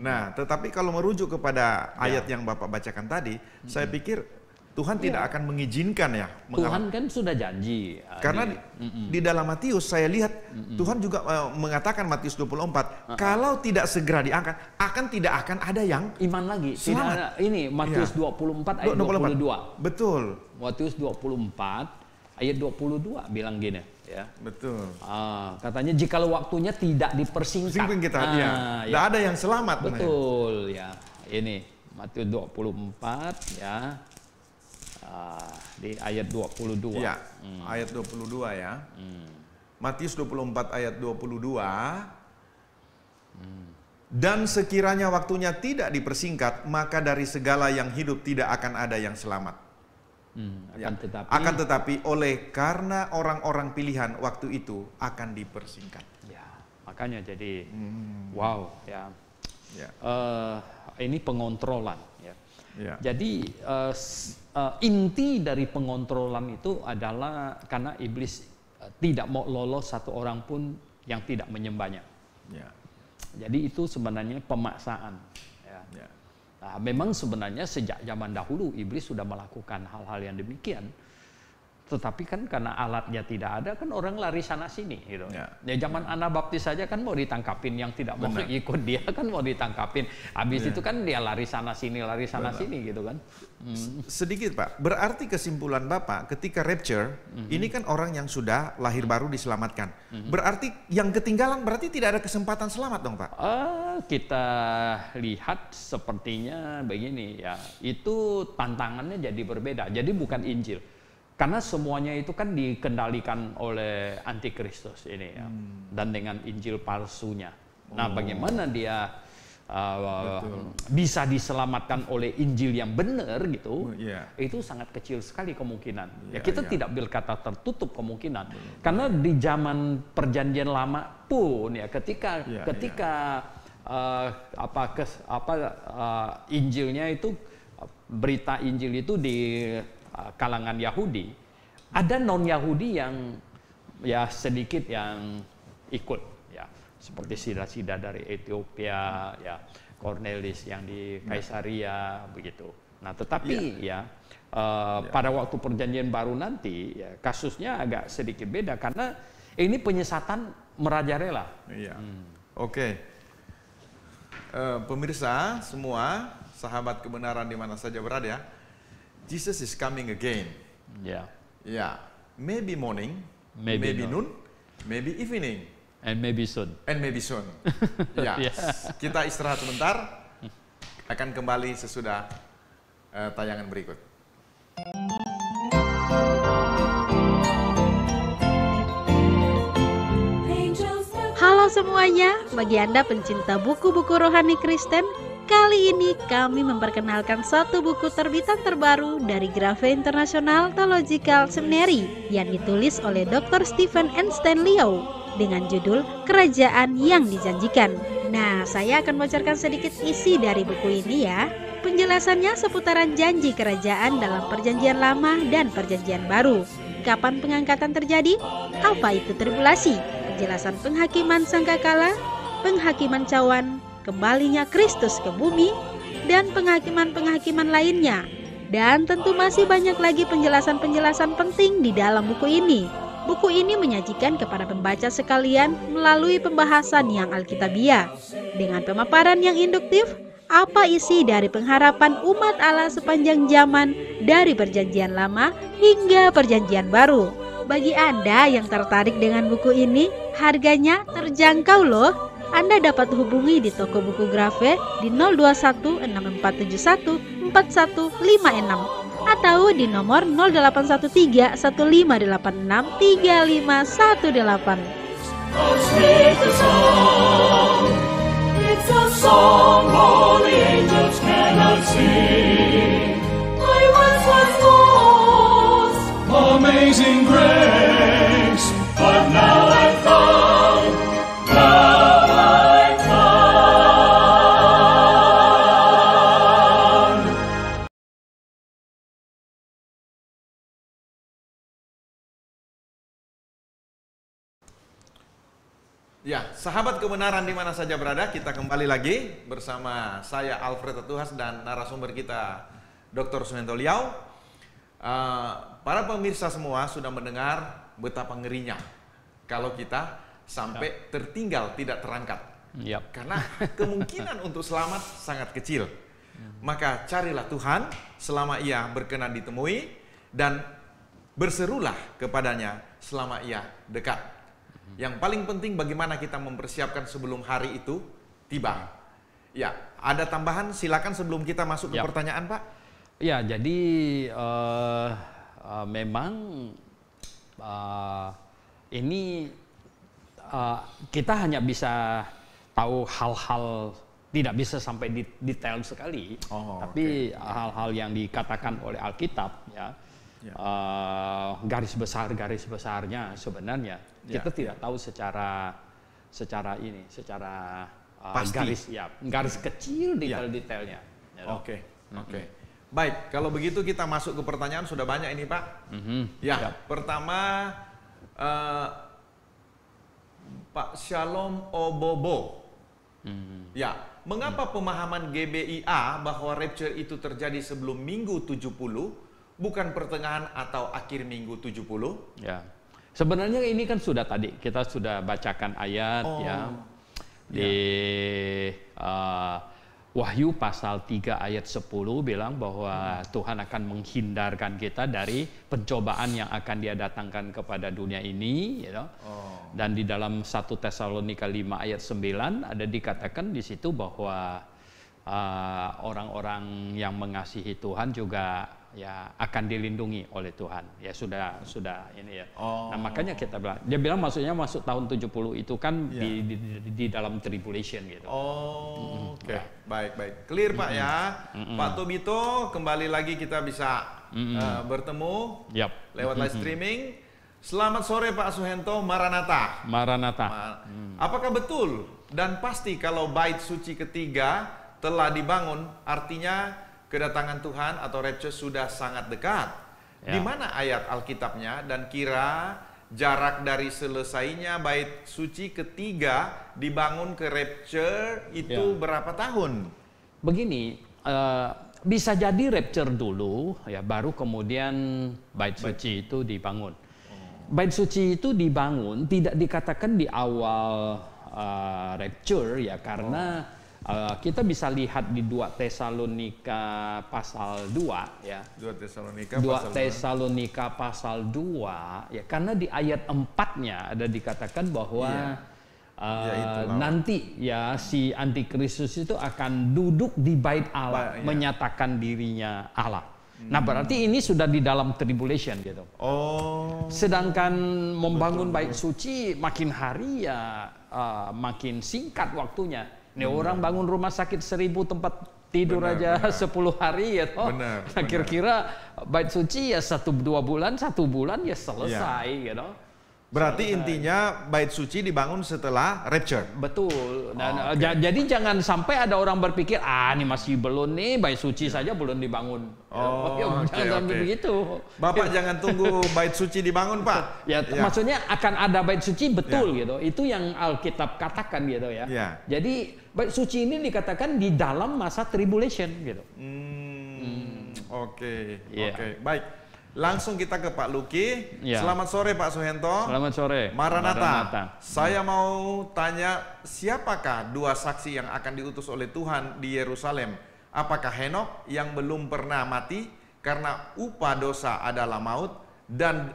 Nah, tetapi kalau merujuk kepada ayat yang Bapak bacakan tadi, saya pikir Tuhan tidak akan mengizinkan ya. Tuhan kan sudah janji. Karena di dalam Matius saya lihat Tuhan juga mengatakan Matius 24, kalau tidak segera diangkat, tidak akan ada yang iman lagi. Tidak ada. Ini Matius 24 ayat 22. Betul. Matius 24 ayat 22 bilang gini ya. Betul. Katanya jikalau waktunya tidak dipersingkat. Tidak ada yang selamat. Betul ya. Ini Matius 24 ya. Di ayat 22. Ya, ayat 22 ya. Matius 24 ayat 22. Dan sekiranya waktunya tidak dipersingkat, maka dari segala yang hidup tidak akan ada yang selamat. Akan tetapi oleh karena orang-orang pilihan waktu itu akan dipersingkat. Ya, makanya jadi wow ya. Ini pengontrolan ya. Jadi inti dari pengontrolan itu adalah karena iblis tidak mau lolos satu orang pun yang tidak menyembahnya. Ya. Jadi itu sebenarnya pemaksaan. Ya. Ya. Nah, memang sebenarnya sejak zaman dahulu iblis sudah melakukan hal-hal yang demikian. Tetapi kan karena alatnya tidak ada, kan orang lari sana sini gitu. Ya. Zaman Anabaptis saja kan mau ditangkapin, yang tidak mau ikut dia kan mau ditangkapin. Habis itu kan dia lari sana sini sini gitu kan. Sedikit Pak, berarti kesimpulan Bapak ketika rapture, ini kan orang yang sudah lahir baru diselamatkan. Berarti yang ketinggalan berarti tidak ada kesempatan selamat dong Pak? Kita lihat sepertinya begini ya, itu tantangannya jadi berbeda. Jadi bukan Injil. Karena semuanya itu kan dikendalikan oleh antikristus ini ya, dan dengan Injil palsunya. Nah, bagaimana dia bisa diselamatkan oleh Injil yang benar gitu? Itu sangat kecil sekali kemungkinan. Kita tidak berkata tertutup kemungkinan, karena di zaman Perjanjian Lama pun ya, ketika Injilnya itu, berita Injil itu di kalangan Yahudi, ada non-Yahudi yang ya sedikit yang ikut ya, seperti sida-sida dari Ethiopia ya, Cornelis yang di Kaisaria begitu. Nah, tetapi pada waktu Perjanjian Baru nanti ya, kasusnya agak sedikit beda karena ini penyesatan merajalela. Oke. Pemirsa semua, sahabat kebenaran di mana saja berada ya, Jesus is coming again. Maybe morning, maybe noon, maybe evening, and maybe soon. Kita istirahat sebentar, akan kembali sesudah tayangan berikut. Halo semuanya, bagi Anda pencinta buku-buku rohani Kristen, kali ini kami memperkenalkan satu buku terbitan terbaru dari Grace International Theological Seminary yang ditulis oleh Dr. Stephen N. Stanley dengan judul Kerajaan yang Dijanjikan. Nah, saya akan bocorkan sedikit isi dari buku ini ya. Penjelasannya seputaran janji kerajaan dalam Perjanjian Lama dan Perjanjian Baru. Kapan pengangkatan terjadi? Apa itu tribulasi? Penjelasan penghakiman sangkakala, penghakiman cawan, kembalinya Kristus ke bumi, dan penghakiman-penghakiman lainnya. Dan tentu masih banyak lagi penjelasan-penjelasan penting di dalam buku ini. Buku ini menyajikan kepada pembaca sekalian melalui pembahasan yang alkitabiah. Dengan pemaparan yang induktif, apa isi dari pengharapan umat Allah sepanjang zaman dari Perjanjian Lama hingga Perjanjian Baru. Bagi Anda yang tertarik dengan buku ini, harganya terjangkau loh. Anda dapat hubungi di toko buku Grace di 02164714156 atau di nomor 081315863518. It's a song all the angels cannot sing. I once was lost, amazing grace, but now I'm found. Ya, sahabat kebenaran di mana saja berada, kita kembali lagi bersama saya Alfred Tetuhas dan narasumber kita Dr. Suhento Liau. Para pemirsa semua sudah mendengar betapa ngerinya kalau kita sampai tertinggal tidak terangkat. Karena kemungkinan untuk selamat sangat kecil. Maka carilah Tuhan selama ia berkenan ditemui dan berserulah kepadanya selama ia dekat. Yang paling penting bagaimana kita mempersiapkan sebelum hari itu tiba. Ya, ada tambahan silakan sebelum kita masuk ke pertanyaan, Pak. Ya, jadi memang ini kita hanya bisa tahu hal-hal, tidak bisa sampai detail sekali, tapi hal-hal yang dikatakan oleh Alkitab ya. Garis besarnya sebenarnya kita tidak tahu secara pasti. garis kecil detail-detailnya. Oke. Baik, kalau begitu kita masuk ke pertanyaan, sudah banyak ini Pak. Pertama Pak Shalom Obobo. Ya, mengapa pemahaman GBIA bahwa rapture itu terjadi sebelum minggu 70, bukan pertengahan atau akhir minggu 70? Ya. Sebenarnya ini kan sudah tadi kita sudah bacakan ayat di Wahyu pasal 3 ayat 10 bilang bahwa Tuhan akan menghindarkan kita dari pencobaan yang akan Dia datangkan kepada dunia ini, Dan di dalam 1 Tesalonika 5 ayat 9 ada dikatakan di situ bahwa orang-orang yang mengasihi Tuhan juga ya akan dilindungi oleh Tuhan. Ya sudah ini ya. Nah, makanya kita bilang, dia bilang maksudnya masuk tahun 70 itu kan di dalam tribulation gitu. Oke. Baik. Clear Pak ya. Pak Tobito, kembali lagi kita bisa bertemu lewat live streaming. Selamat sore Pak Suhento, Maranatha. Apakah betul dan pasti kalau bait suci ketiga telah dibangun, artinya kedatangan Tuhan atau rapture sudah sangat dekat? Di mana ayat Alkitabnya dan kira jarak dari selesainya bait suci ketiga dibangun ke rapture itu berapa tahun? Begini, bisa jadi rapture dulu ya, baru kemudian bait suci itu dibangun. Bait suci itu dibangun tidak dikatakan di awal rapture ya, karena kita bisa lihat di 2 Tesalonika pasal 2 ya. 2 Tesalonika pasal 2 ya, karena di ayat 4-nya ada dikatakan bahwa nanti ya si antikristus itu akan duduk di bait Allah, menyatakan dirinya Allah. Nah, berarti ini sudah di dalam tribulation gitu. Sedangkan membangun bait suci makin hari ya makin singkat waktunya. Nih orang bangun rumah sakit 1000 tempat tidur aja 10 hari ya toh. Kira-kira bait suci ya 1-2 bulan, 1 bulan ya selesai gitu. Berarti intinya bait suci dibangun setelah rapture. Betul. Dan jadi jangan sampai ada orang berpikir ini masih belum nih, bait suci saja belum dibangun. Jangan sampai begitu. Bapak jangan tunggu bait suci dibangun, Pak. Maksudnya akan ada bait suci betul gitu. Itu yang Alkitab katakan gitu ya. Jadi bait suci ini dikatakan di dalam masa tribulation gitu. Oke. Baik. Langsung kita ke Pak Luki. Selamat sore Pak Suhento. Selamat sore. Maranatha. Saya mau tanya, siapakah 2 saksi yang akan diutus oleh Tuhan di Yerusalem? Apakah Henok yang belum pernah mati karena upah dosa adalah maut? Dan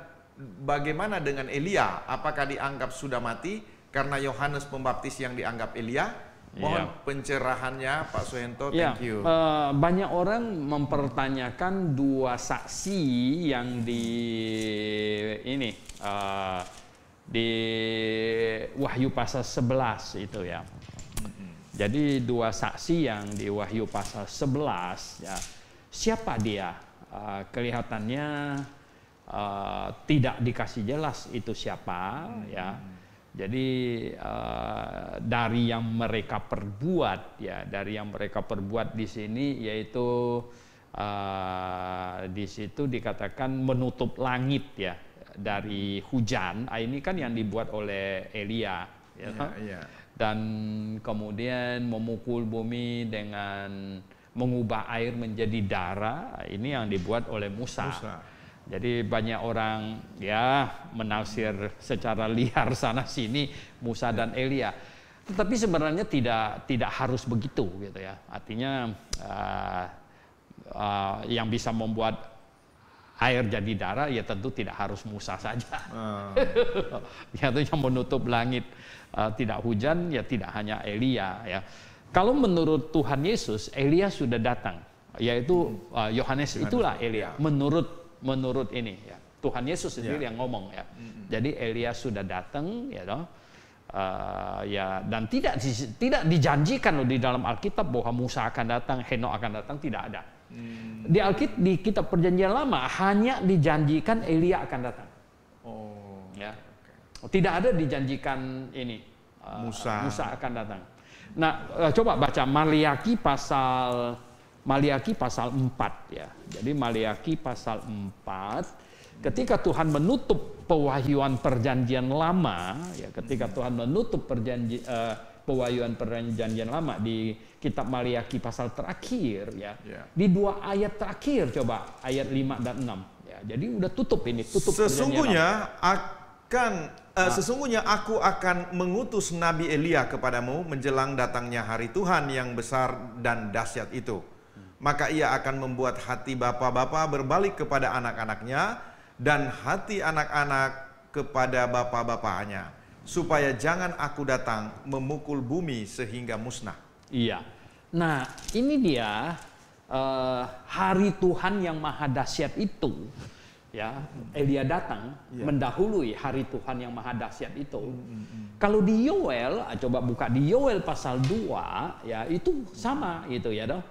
bagaimana dengan Elia? Apakah dianggap sudah mati karena Yohanes Pembaptis yang dianggap Elia? Mohon pencerahannya Pak Suhento, thank you. Banyak orang mempertanyakan 2 saksi yang di Wahyu pasal 11 itu ya. Jadi 2 saksi yang di Wahyu pasal 11 ya. Siapa dia? Kelihatannya tidak dikasih jelas itu siapa ya. Jadi dari yang mereka perbuat ya, dari yang mereka perbuat di sini yaitu di situ dikatakan menutup langit ya dari hujan. Ini kan yang dibuat oleh Elia ya. Dan kemudian memukul bumi dengan mengubah air menjadi darah. Ini yang dibuat oleh Musa. Jadi banyak orang ya menafsir secara liar sana sini Musa dan Elia. Tetapi sebenarnya tidak harus begitu gitu ya. Artinya yang bisa membuat air jadi darah ya tentu tidak harus Musa saja. Yaitu yang menutup langit tidak hujan ya tidak hanya Elia ya. Kalau menurut Tuhan Yesus Elia sudah datang, yaitu Yohanes itulah Elia. Menurut ini ya, Tuhan Yesus sendiri yang ngomong ya. Jadi Elia sudah datang ya toh. Ya, dan tidak dijanjikan loh di dalam Alkitab bahwa Musa akan datang, Henok akan datang, tidak ada. Di kitab Perjanjian Lama hanya dijanjikan Elia akan datang. Ya. Tidak ada dijanjikan ini Musa akan datang. Nah, coba baca Maliaki pasal 4 ya. Jadi Maliaki pasal 4 Ketika Tuhan menutup pewahyuan perjanjian lama, ya, ketika Tuhan menutup pewahyuan perjanjian lama di kitab Maliaki pasal terakhir, ya, di 2 ayat terakhir, coba ayat 5 dan 6. Ya, jadi udah tutup ini, tutup. Sesungguhnya aku akan mengutus Nabi Elia kepadamu menjelang datangnya hari Tuhan yang besar dan dahsyat itu. Maka ia akan membuat hati bapa-bapa berbalik kepada anak-anaknya dan hati anak-anak kepada bapa-bapanya, supaya jangan aku datang memukul bumi sehingga musnah. Iya. Nah, ini dia hari Tuhan yang maha dahsyat itu. Ya, Elia datang mendahului hari Tuhan yang maha dahsyat itu. Kalau di Yoel, coba buka di Yoel pasal 2, ya itu sama gitu ya, doh.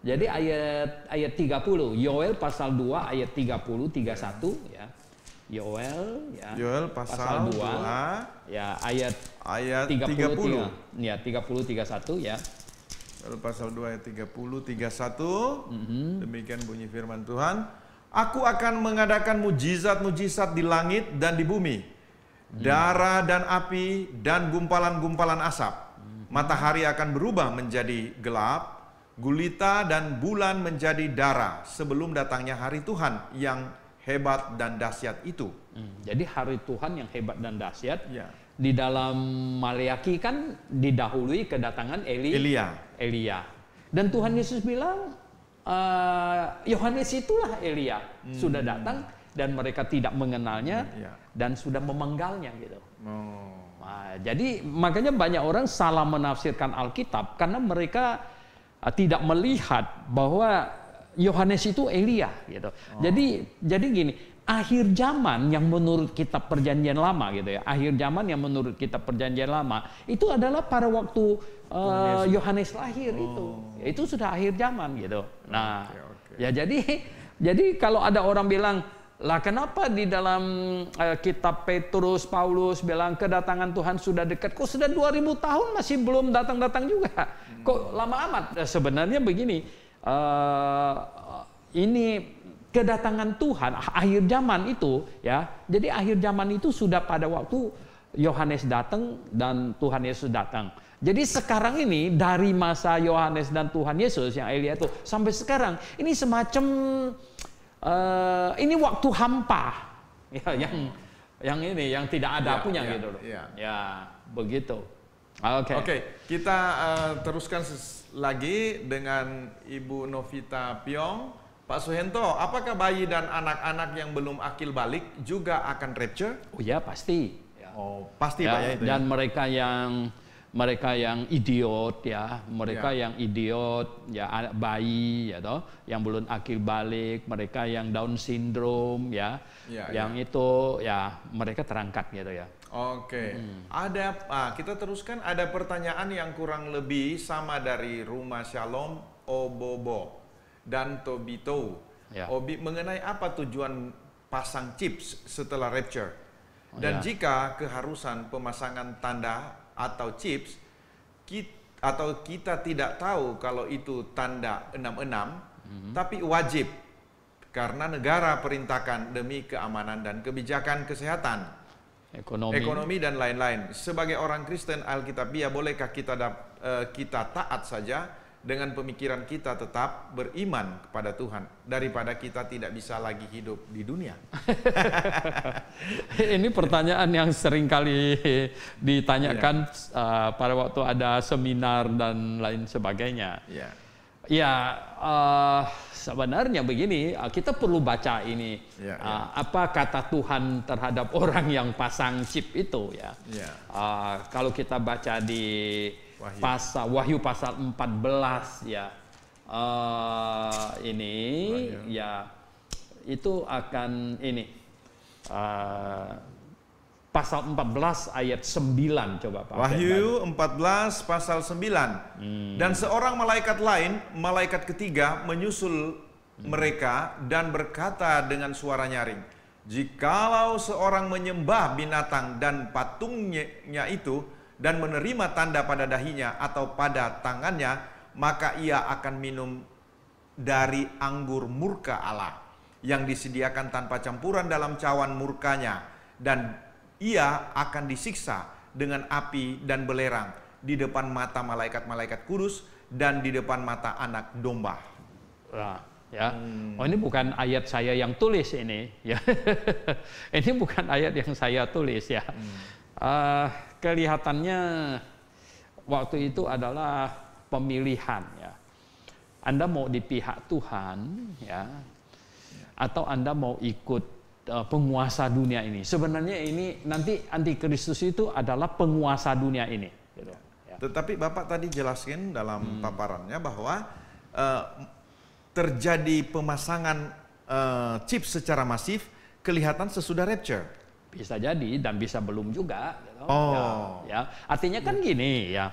Jadi ayat 30, Yoel pasal 2 ayat 30 31 ya. Yoel pasal 2 ya ayat 30 ya 30 31 ya. Yoel pasal 2 ayat 30 31. Demikian bunyi firman Tuhan. Aku akan mengadakan mujizat-mujizat di langit dan di bumi, darah dan api dan gumpalan-gumpalan asap. Matahari akan berubah menjadi gelap, gulita dan bulan menjadi darah sebelum datangnya hari Tuhan yang hebat dan dahsyat itu. Jadi hari Tuhan yang hebat dan dahsyat, ya. Di dalam Maliaki kan didahului kedatangan Elia. Dan Tuhan Yesus bilang, Yohanes itulah Elia, sudah datang dan mereka tidak mengenalnya dan sudah memenggalnya gitu. Nah, jadi makanya banyak orang salah menafsirkan Alkitab karena mereka tidak melihat bahwa Yohanes itu Elia gitu. Jadi gini, akhir zaman yang menurut kitab Perjanjian Lama gitu ya. Akhir zaman yang menurut kitab Perjanjian Lama itu adalah pada waktu Yohanes lahir itu. Ya, itu sudah akhir zaman gitu. Nah, ya jadi kalau ada orang bilang, lah kenapa di dalam kitab Petrus, Paulus bilang kedatangan Tuhan sudah dekat, kok sudah 2000 tahun masih belum datang-datang juga? Kok lama amat? Sebenarnya begini, ini kedatangan Tuhan akhir zaman itu ya. Jadi akhir zaman itu sudah pada waktu Yohanes datang dan Tuhan Yesus datang. Jadi sekarang ini dari masa Yohanes dan Tuhan Yesus yang Elia itu sampai sekarang ini semacam ini waktu hampa ya, yang tidak ada punya gitu loh. Ya, begitu. Oke, kita teruskan lagi dengan Ibu Novita Piong. Pak Suhento, apakah bayi dan anak-anak yang belum akil balik juga akan rapture? Oh ya, pasti. Ya. Oh, pasti ya, Pak ya itu. Dan mereka yang idiot ya, yang idiot ya, bayi ya toh, yang belum akil balik, mereka yang Down syndrome ya, yang itu ya mereka terangkat gitu ya. Oke. Kita teruskan, ada pertanyaan yang kurang lebih sama dari Rumah Shalom Obobo dan Tobito. Obi, mengenai apa tujuan pasang chips setelah rapture? Dan jika keharusan pemasangan tanda atau chips atau kita tidak tahu kalau itu tanda 66, tapi wajib karena negara perintahkan demi keamanan dan kebijakan kesehatan, ekonomi dan lain-lain. Sebagai orang Kristen Alkitabiah, bolehkah kita taat saja dengan pemikiran kita tetap beriman kepada Tuhan daripada kita tidak bisa lagi hidup di dunia? Ini pertanyaan yang sering kali ditanyakan pada waktu ada seminar dan lain sebagainya. Sebenarnya begini, kita perlu baca ini apa kata Tuhan terhadap orang yang pasang chip itu ya. Kalau kita baca di Wahyu pasal 14 ya, itu akan pasal 14 ayat 9 coba Pak. Wahyu 14 pasal 9. Dan seorang malaikat lain, malaikat ketiga menyusul mereka dan berkata dengan suara nyaring, jikalau seorang menyembah binatang dan patungnya itu dan menerima tanda pada dahinya atau pada tangannya, maka ia akan minum dari anggur murka Allah yang disediakan tanpa campuran dalam cawan murkanya, dan ia akan disiksa dengan api dan belerang di depan mata malaikat-malaikat kudus dan di depan mata anak domba. Nah, ya. Oh, ini bukan ayat saya yang tulis ini, ya. Ini bukan ayat yang saya tulis, ya. Kelihatannya waktu itu adalah pemilihan, ya. Anda mau di pihak Tuhan, ya, atau Anda mau ikut penguasa dunia ini. Sebenarnya ini nanti antikristus itu adalah penguasa dunia ini. Gitu, ya. Tetapi Bapak tadi jelaskan dalam paparannya bahwa terjadi pemasangan chip secara masif kelihatan sesudah rapture. Bisa jadi dan bisa belum juga. Gitu. Oh. Ya. Artinya kan gini, ya.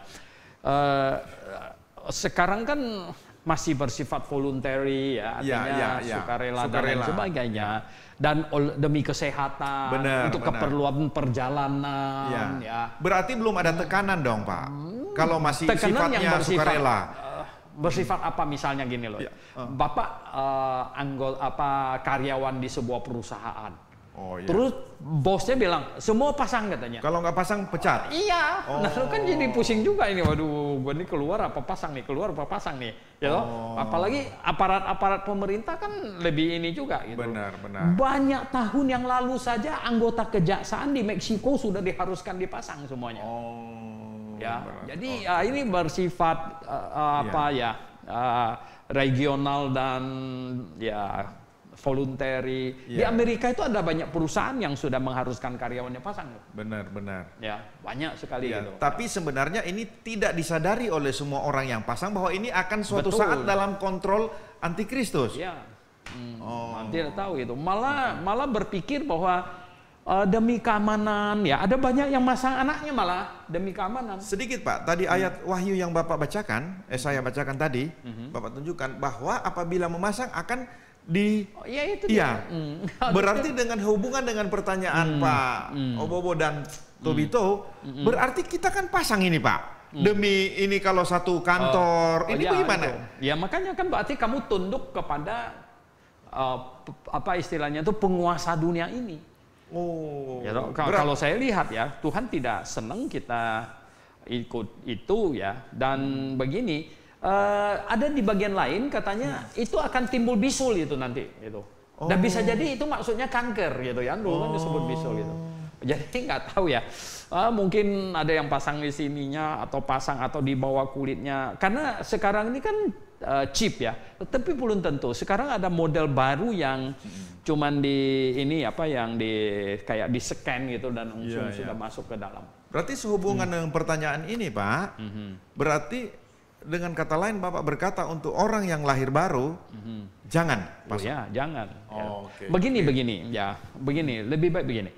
Sekarang kan masih bersifat voluntary, ya, artinya sukarela dan lain sebagainya, dan demi kesehatan, untuk keperluan perjalanan, ya. Berarti belum ada tekanan dong, Pak. Kalau masih tekanan sifatnya yang sukarela. Bersifat apa misalnya gini loh, Bapak karyawan di sebuah perusahaan. Oh, iya. Terus bosnya bilang semua pasang katanya. Kalau nggak pasang pecat. Iya. Nah, lu kan jadi pusing juga ini. Waduh, gua ini keluar apa pasang nih, keluar apa pasang nih. Ya toh? Apalagi aparat-aparat pemerintah kan lebih ini juga gitu. Benar. Banyak tahun yang lalu saja anggota kejaksaan di Meksiko sudah diharuskan dipasang semuanya. Ya. Jadi ini bersifat regional dan ya voluntary. Di Amerika itu ada banyak perusahaan yang sudah mengharuskan karyawannya pasang. Benar. Ya, banyak sekali gitu. Tapi sebenarnya ini tidak disadari oleh semua orang yang pasang bahwa ini akan suatu saat dalam kontrol antikristus. Ya. Nanti tahu itu. Malah berpikir bahwa demi keamanan, ya ada banyak yang masang anaknya malah demi keamanan. Sedikit Pak, tadi ayat Wahyu yang Bapak bacakan, saya bacakan tadi, Bapak tunjukkan bahwa apabila memasang akan berarti dengan hubungan dengan pertanyaan Pak Obobo dan Tobito, berarti kita kan pasang ini Pak, demi ini kalau satu kantor, ini bagaimana? Ya makanya kan berarti kamu tunduk kepada apa istilahnya itu penguasa dunia ini. Ya, kalau saya lihat ya, Tuhan tidak senang kita ikut itu ya, dan begini. Ada di bagian lain katanya itu akan timbul bisul itu nanti gitu. Dan bisa jadi itu maksudnya kanker gitu ya, dulu kan disebut bisul gitu. Jadi nggak tahu ya, mungkin ada yang pasang di sininya atau pasang atau di bawah kulitnya. Karena sekarang ini kan chip ya, tapi belum tentu. Sekarang ada model baru yang cuman di ini yang kayak di scan gitu dan langsung sudah masuk ke dalam. Berarti sehubungan dengan pertanyaan ini Pak, berarti dengan kata lain Bapak berkata untuk orang yang lahir baru jangan pasang. Jangan. Begini ya, lebih baik begini.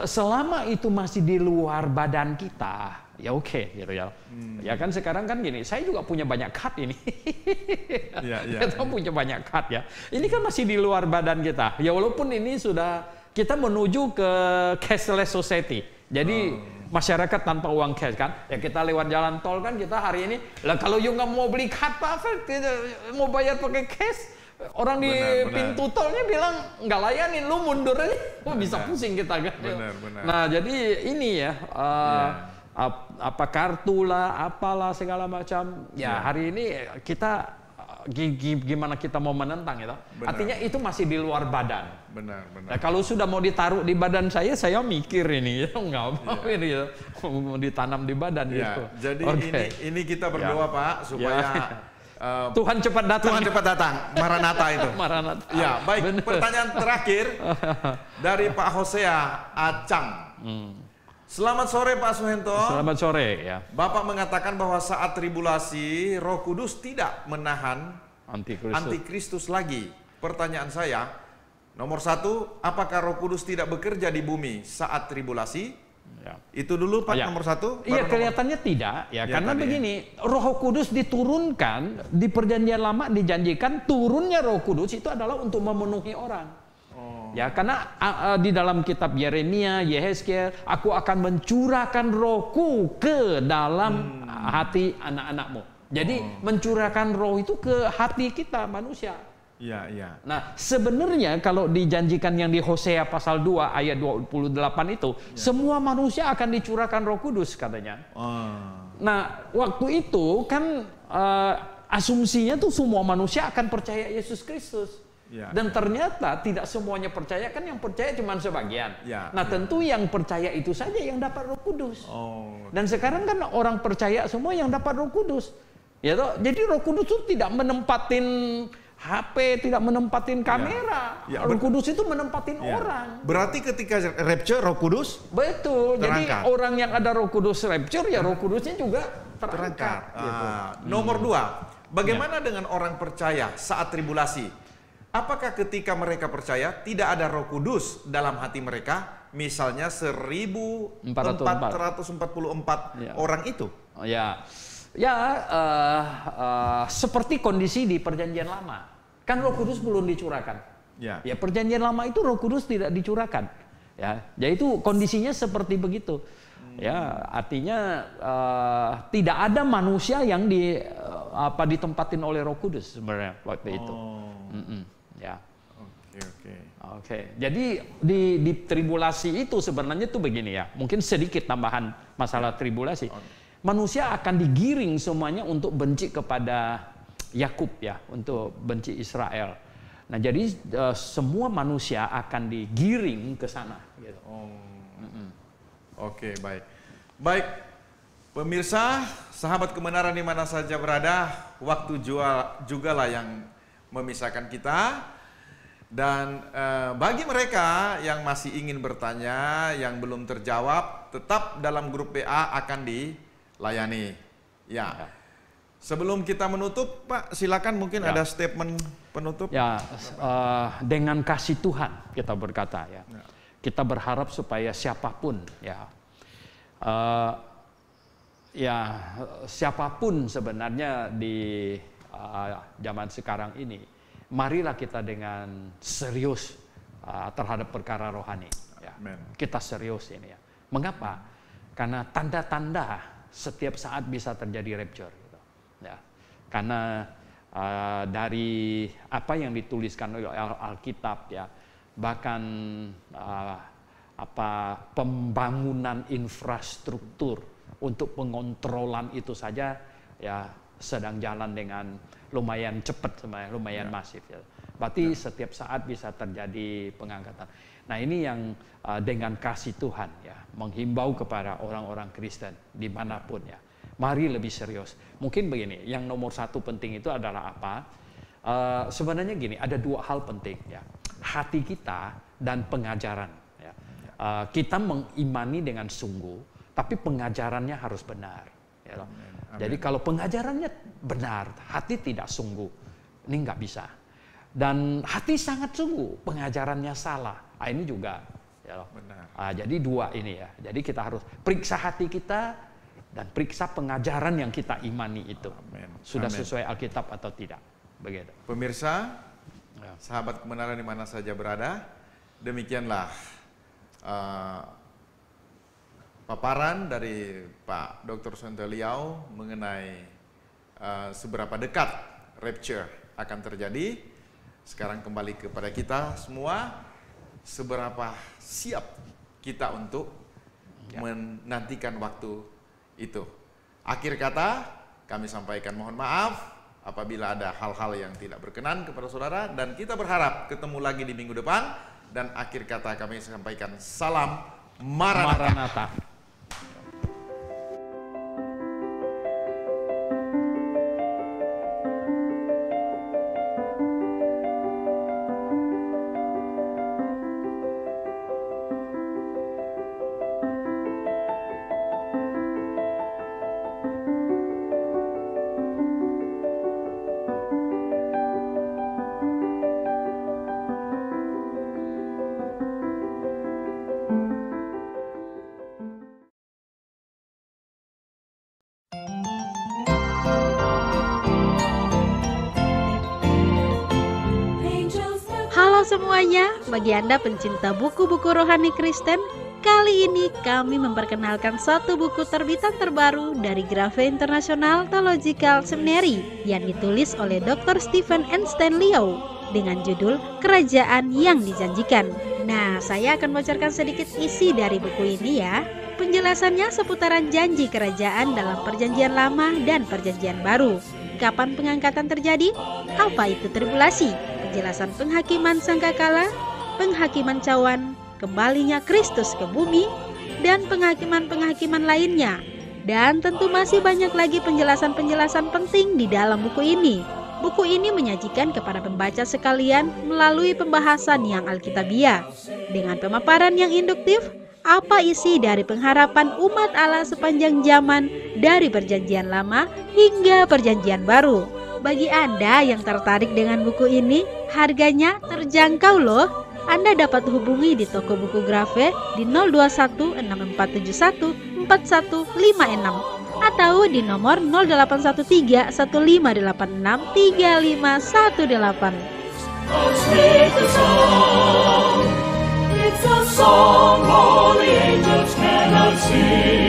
Selama itu masih di luar badan kita, ya oke gitu ya. Ya kan sekarang kan gini, saya juga punya banyak cut ini. Kita punya banyak cut ya. Ini kan masih di luar badan kita. Ya walaupun ini sudah kita menuju ke cashless society. Jadi masyarakat tanpa uang cash kan, ya kita lewat jalan tol kan kita hari ini, lah kalau you nggak mau beli kartu mau bayar pakai cash, orang di pintu tolnya bilang nggak layanin, lu mundur aja, bisa pusing kita kan. Nah jadi ini ya, apa kartu lah, apalah segala macam, ya hari ini kita gimana kita mau menentang itu? Artinya itu masih di luar badan. Nah, kalau sudah mau ditaruh di badan saya mikir ini nggak mau ini ya, mau ditanam di badan gitu. Jadi ini kita berdoa Pak supaya Tuhan cepat datang. Tuhan cepat datang. Maranatha itu. Maranatha. Ya baik. Bener. Pertanyaan terakhir dari Pak Hosea Acang. Selamat sore Pak Suhento. Selamat sore ya. Bapak mengatakan bahwa saat tribulasi Roh Kudus tidak menahan antikristus lagi. Pertanyaan saya, nomor 1, apakah Roh Kudus tidak bekerja di bumi saat tribulasi? Ya. Itu dulu Pak nomor 1. Iya kelihatannya tidak ya, karena begini, Roh Kudus diturunkan di Perjanjian Lama, dijanjikan turunnya Roh Kudus itu adalah untuk memenuhi orang. Ya, karena di dalam kitab Yeremia, Yehezkiel, aku akan mencurahkan rohku ke dalam hati anak-anakmu. Jadi mencurahkan roh itu ke hati kita manusia. Iya, iya. Nah, sebenarnya kalau dijanjikan yang di Hosea pasal 2 ayat 28 itu, semua manusia akan dicurahkan Roh Kudus katanya. Nah, waktu itu kan asumsinya tuh semua manusia akan percaya Yesus Kristus. Ya, Dan ternyata tidak semuanya percaya, kan yang percaya cuma sebagian. Ya, nah, tentu yang percaya itu saja yang dapat Roh Kudus. Dan sekarang kan orang percaya semua yang dapat Roh Kudus. Ya toh? Jadi Roh Kudus itu tidak menempatin HP, tidak menempatin kamera. Roh Kudus itu menempatin orang. Berarti ketika rapture Roh Kudus betul. terangkat. Jadi orang yang ada Roh Kudus rapture, ya Roh Kudusnya juga terangkat. Gitu. Nomor 2, bagaimana dengan orang percaya saat tribulasi? Apakah ketika mereka percaya tidak ada Roh Kudus dalam hati mereka? Misalnya 1444 orang itu. Seperti kondisi di Perjanjian Lama, kan Roh Kudus belum dicurahkan. Ya, Perjanjian Lama itu Roh Kudus tidak dicurahkan. Ya, itu kondisinya seperti begitu. Ya, artinya tidak ada manusia yang ditempatin oleh Roh Kudus sebenarnya waktu itu. Ya. Oke. Jadi di tribulasi itu sebenarnya tuh begini ya. Mungkin sedikit tambahan masalah tribulasi. Manusia akan digiring semuanya untuk benci kepada Yakub ya, untuk benci Israel. Nah, jadi semua manusia akan digiring ke sana gitu. Oke, baik. Baik. Pemirsa, sahabat kebenaran di mana saja berada, waktu juga lah yang memisahkan kita. Dan bagi mereka yang masih ingin bertanya, yang belum terjawab, tetap dalam grup PA akan dilayani. Ya. Sebelum kita menutup, Pak, silakan mungkin ada statement penutup. Ya, dengan kasih Tuhan kita berkata ya. Kita berharap supaya siapapun siapapun sebenarnya di zaman sekarang ini, marilah kita dengan serius terhadap perkara rohani. Ya. Kita serius ini ya. Mengapa? Karena tanda-tanda setiap saat bisa terjadi rapture. Gitu. Ya. Karena dari apa yang dituliskan oleh Alkitab ya, bahkan pembangunan infrastruktur untuk pengontrolan itu saja ya sedang jalan dengan lumayan cepat, lumayan masif. Ya. Berarti setiap saat bisa terjadi pengangkatan. Nah, ini yang dengan kasih Tuhan ya, menghimbau kepada orang-orang Kristen dimanapun ya. Mari lebih serius. Mungkin begini, yang nomor satu penting itu adalah apa? Sebenarnya gini, ada dua hal penting ya. Hati kita dan pengajaran. Ya. Kita mengimani dengan sungguh, tapi pengajarannya harus benar. Ya. Jadi kalau pengajarannya benar, hati tidak sungguh, ini nggak bisa. Dan hati sangat sungguh, pengajarannya salah. Ini juga. Ya. Jadi dua ini ya. Jadi kita harus periksa hati kita dan periksa pengajaran yang kita imani itu. Sudah sesuai Alkitab atau tidak. Begitu. Pemirsa, sahabat kebenaran di mana saja berada, demikianlah paparan dari Pak Dr. Sonteliau mengenai seberapa dekat rapture akan terjadi. Sekarang kembali kepada kita semua, seberapa siap kita untuk menantikan waktu itu. Akhir kata, kami sampaikan mohon maaf apabila ada hal-hal yang tidak berkenan kepada saudara, dan kita berharap ketemu lagi di minggu depan. Dan akhir kata kami sampaikan salam Maranatha. Halo semuanya, bagi Anda pencinta buku-buku rohani Kristen, kali ini kami memperkenalkan satu buku terbitan terbaru dari Grace International Theological Seminary yang ditulis oleh Dr. Stephen N. Stanley Liao. dengan judul Kerajaan yang Dijanjikan. Nah, saya akan bocorkan sedikit isi dari buku ini ya. Penjelasannya seputaran janji kerajaan dalam Perjanjian Lama dan Perjanjian Baru. Kapan pengangkatan terjadi? Apa itu tribulasi? Penjelasan penghakiman sangkakala, penghakiman cawan, kembalinya Kristus ke bumi, dan penghakiman-penghakiman lainnya. Dan tentu masih banyak lagi penjelasan-penjelasan penting di dalam buku ini. Buku ini menyajikan kepada pembaca sekalian melalui pembahasan yang alkitabiah. Dengan pemaparan yang induktif, apa isi dari pengharapan umat Allah sepanjang zaman dari Perjanjian Lama hingga Perjanjian Baru. Bagi Anda yang tertarik dengan buku ini, harganya terjangkau loh. Anda dapat hubungi di toko buku Grafe di 021 6471 4156 atau di nomor 0813 1586 3518. It's a song all the angels cannot sing.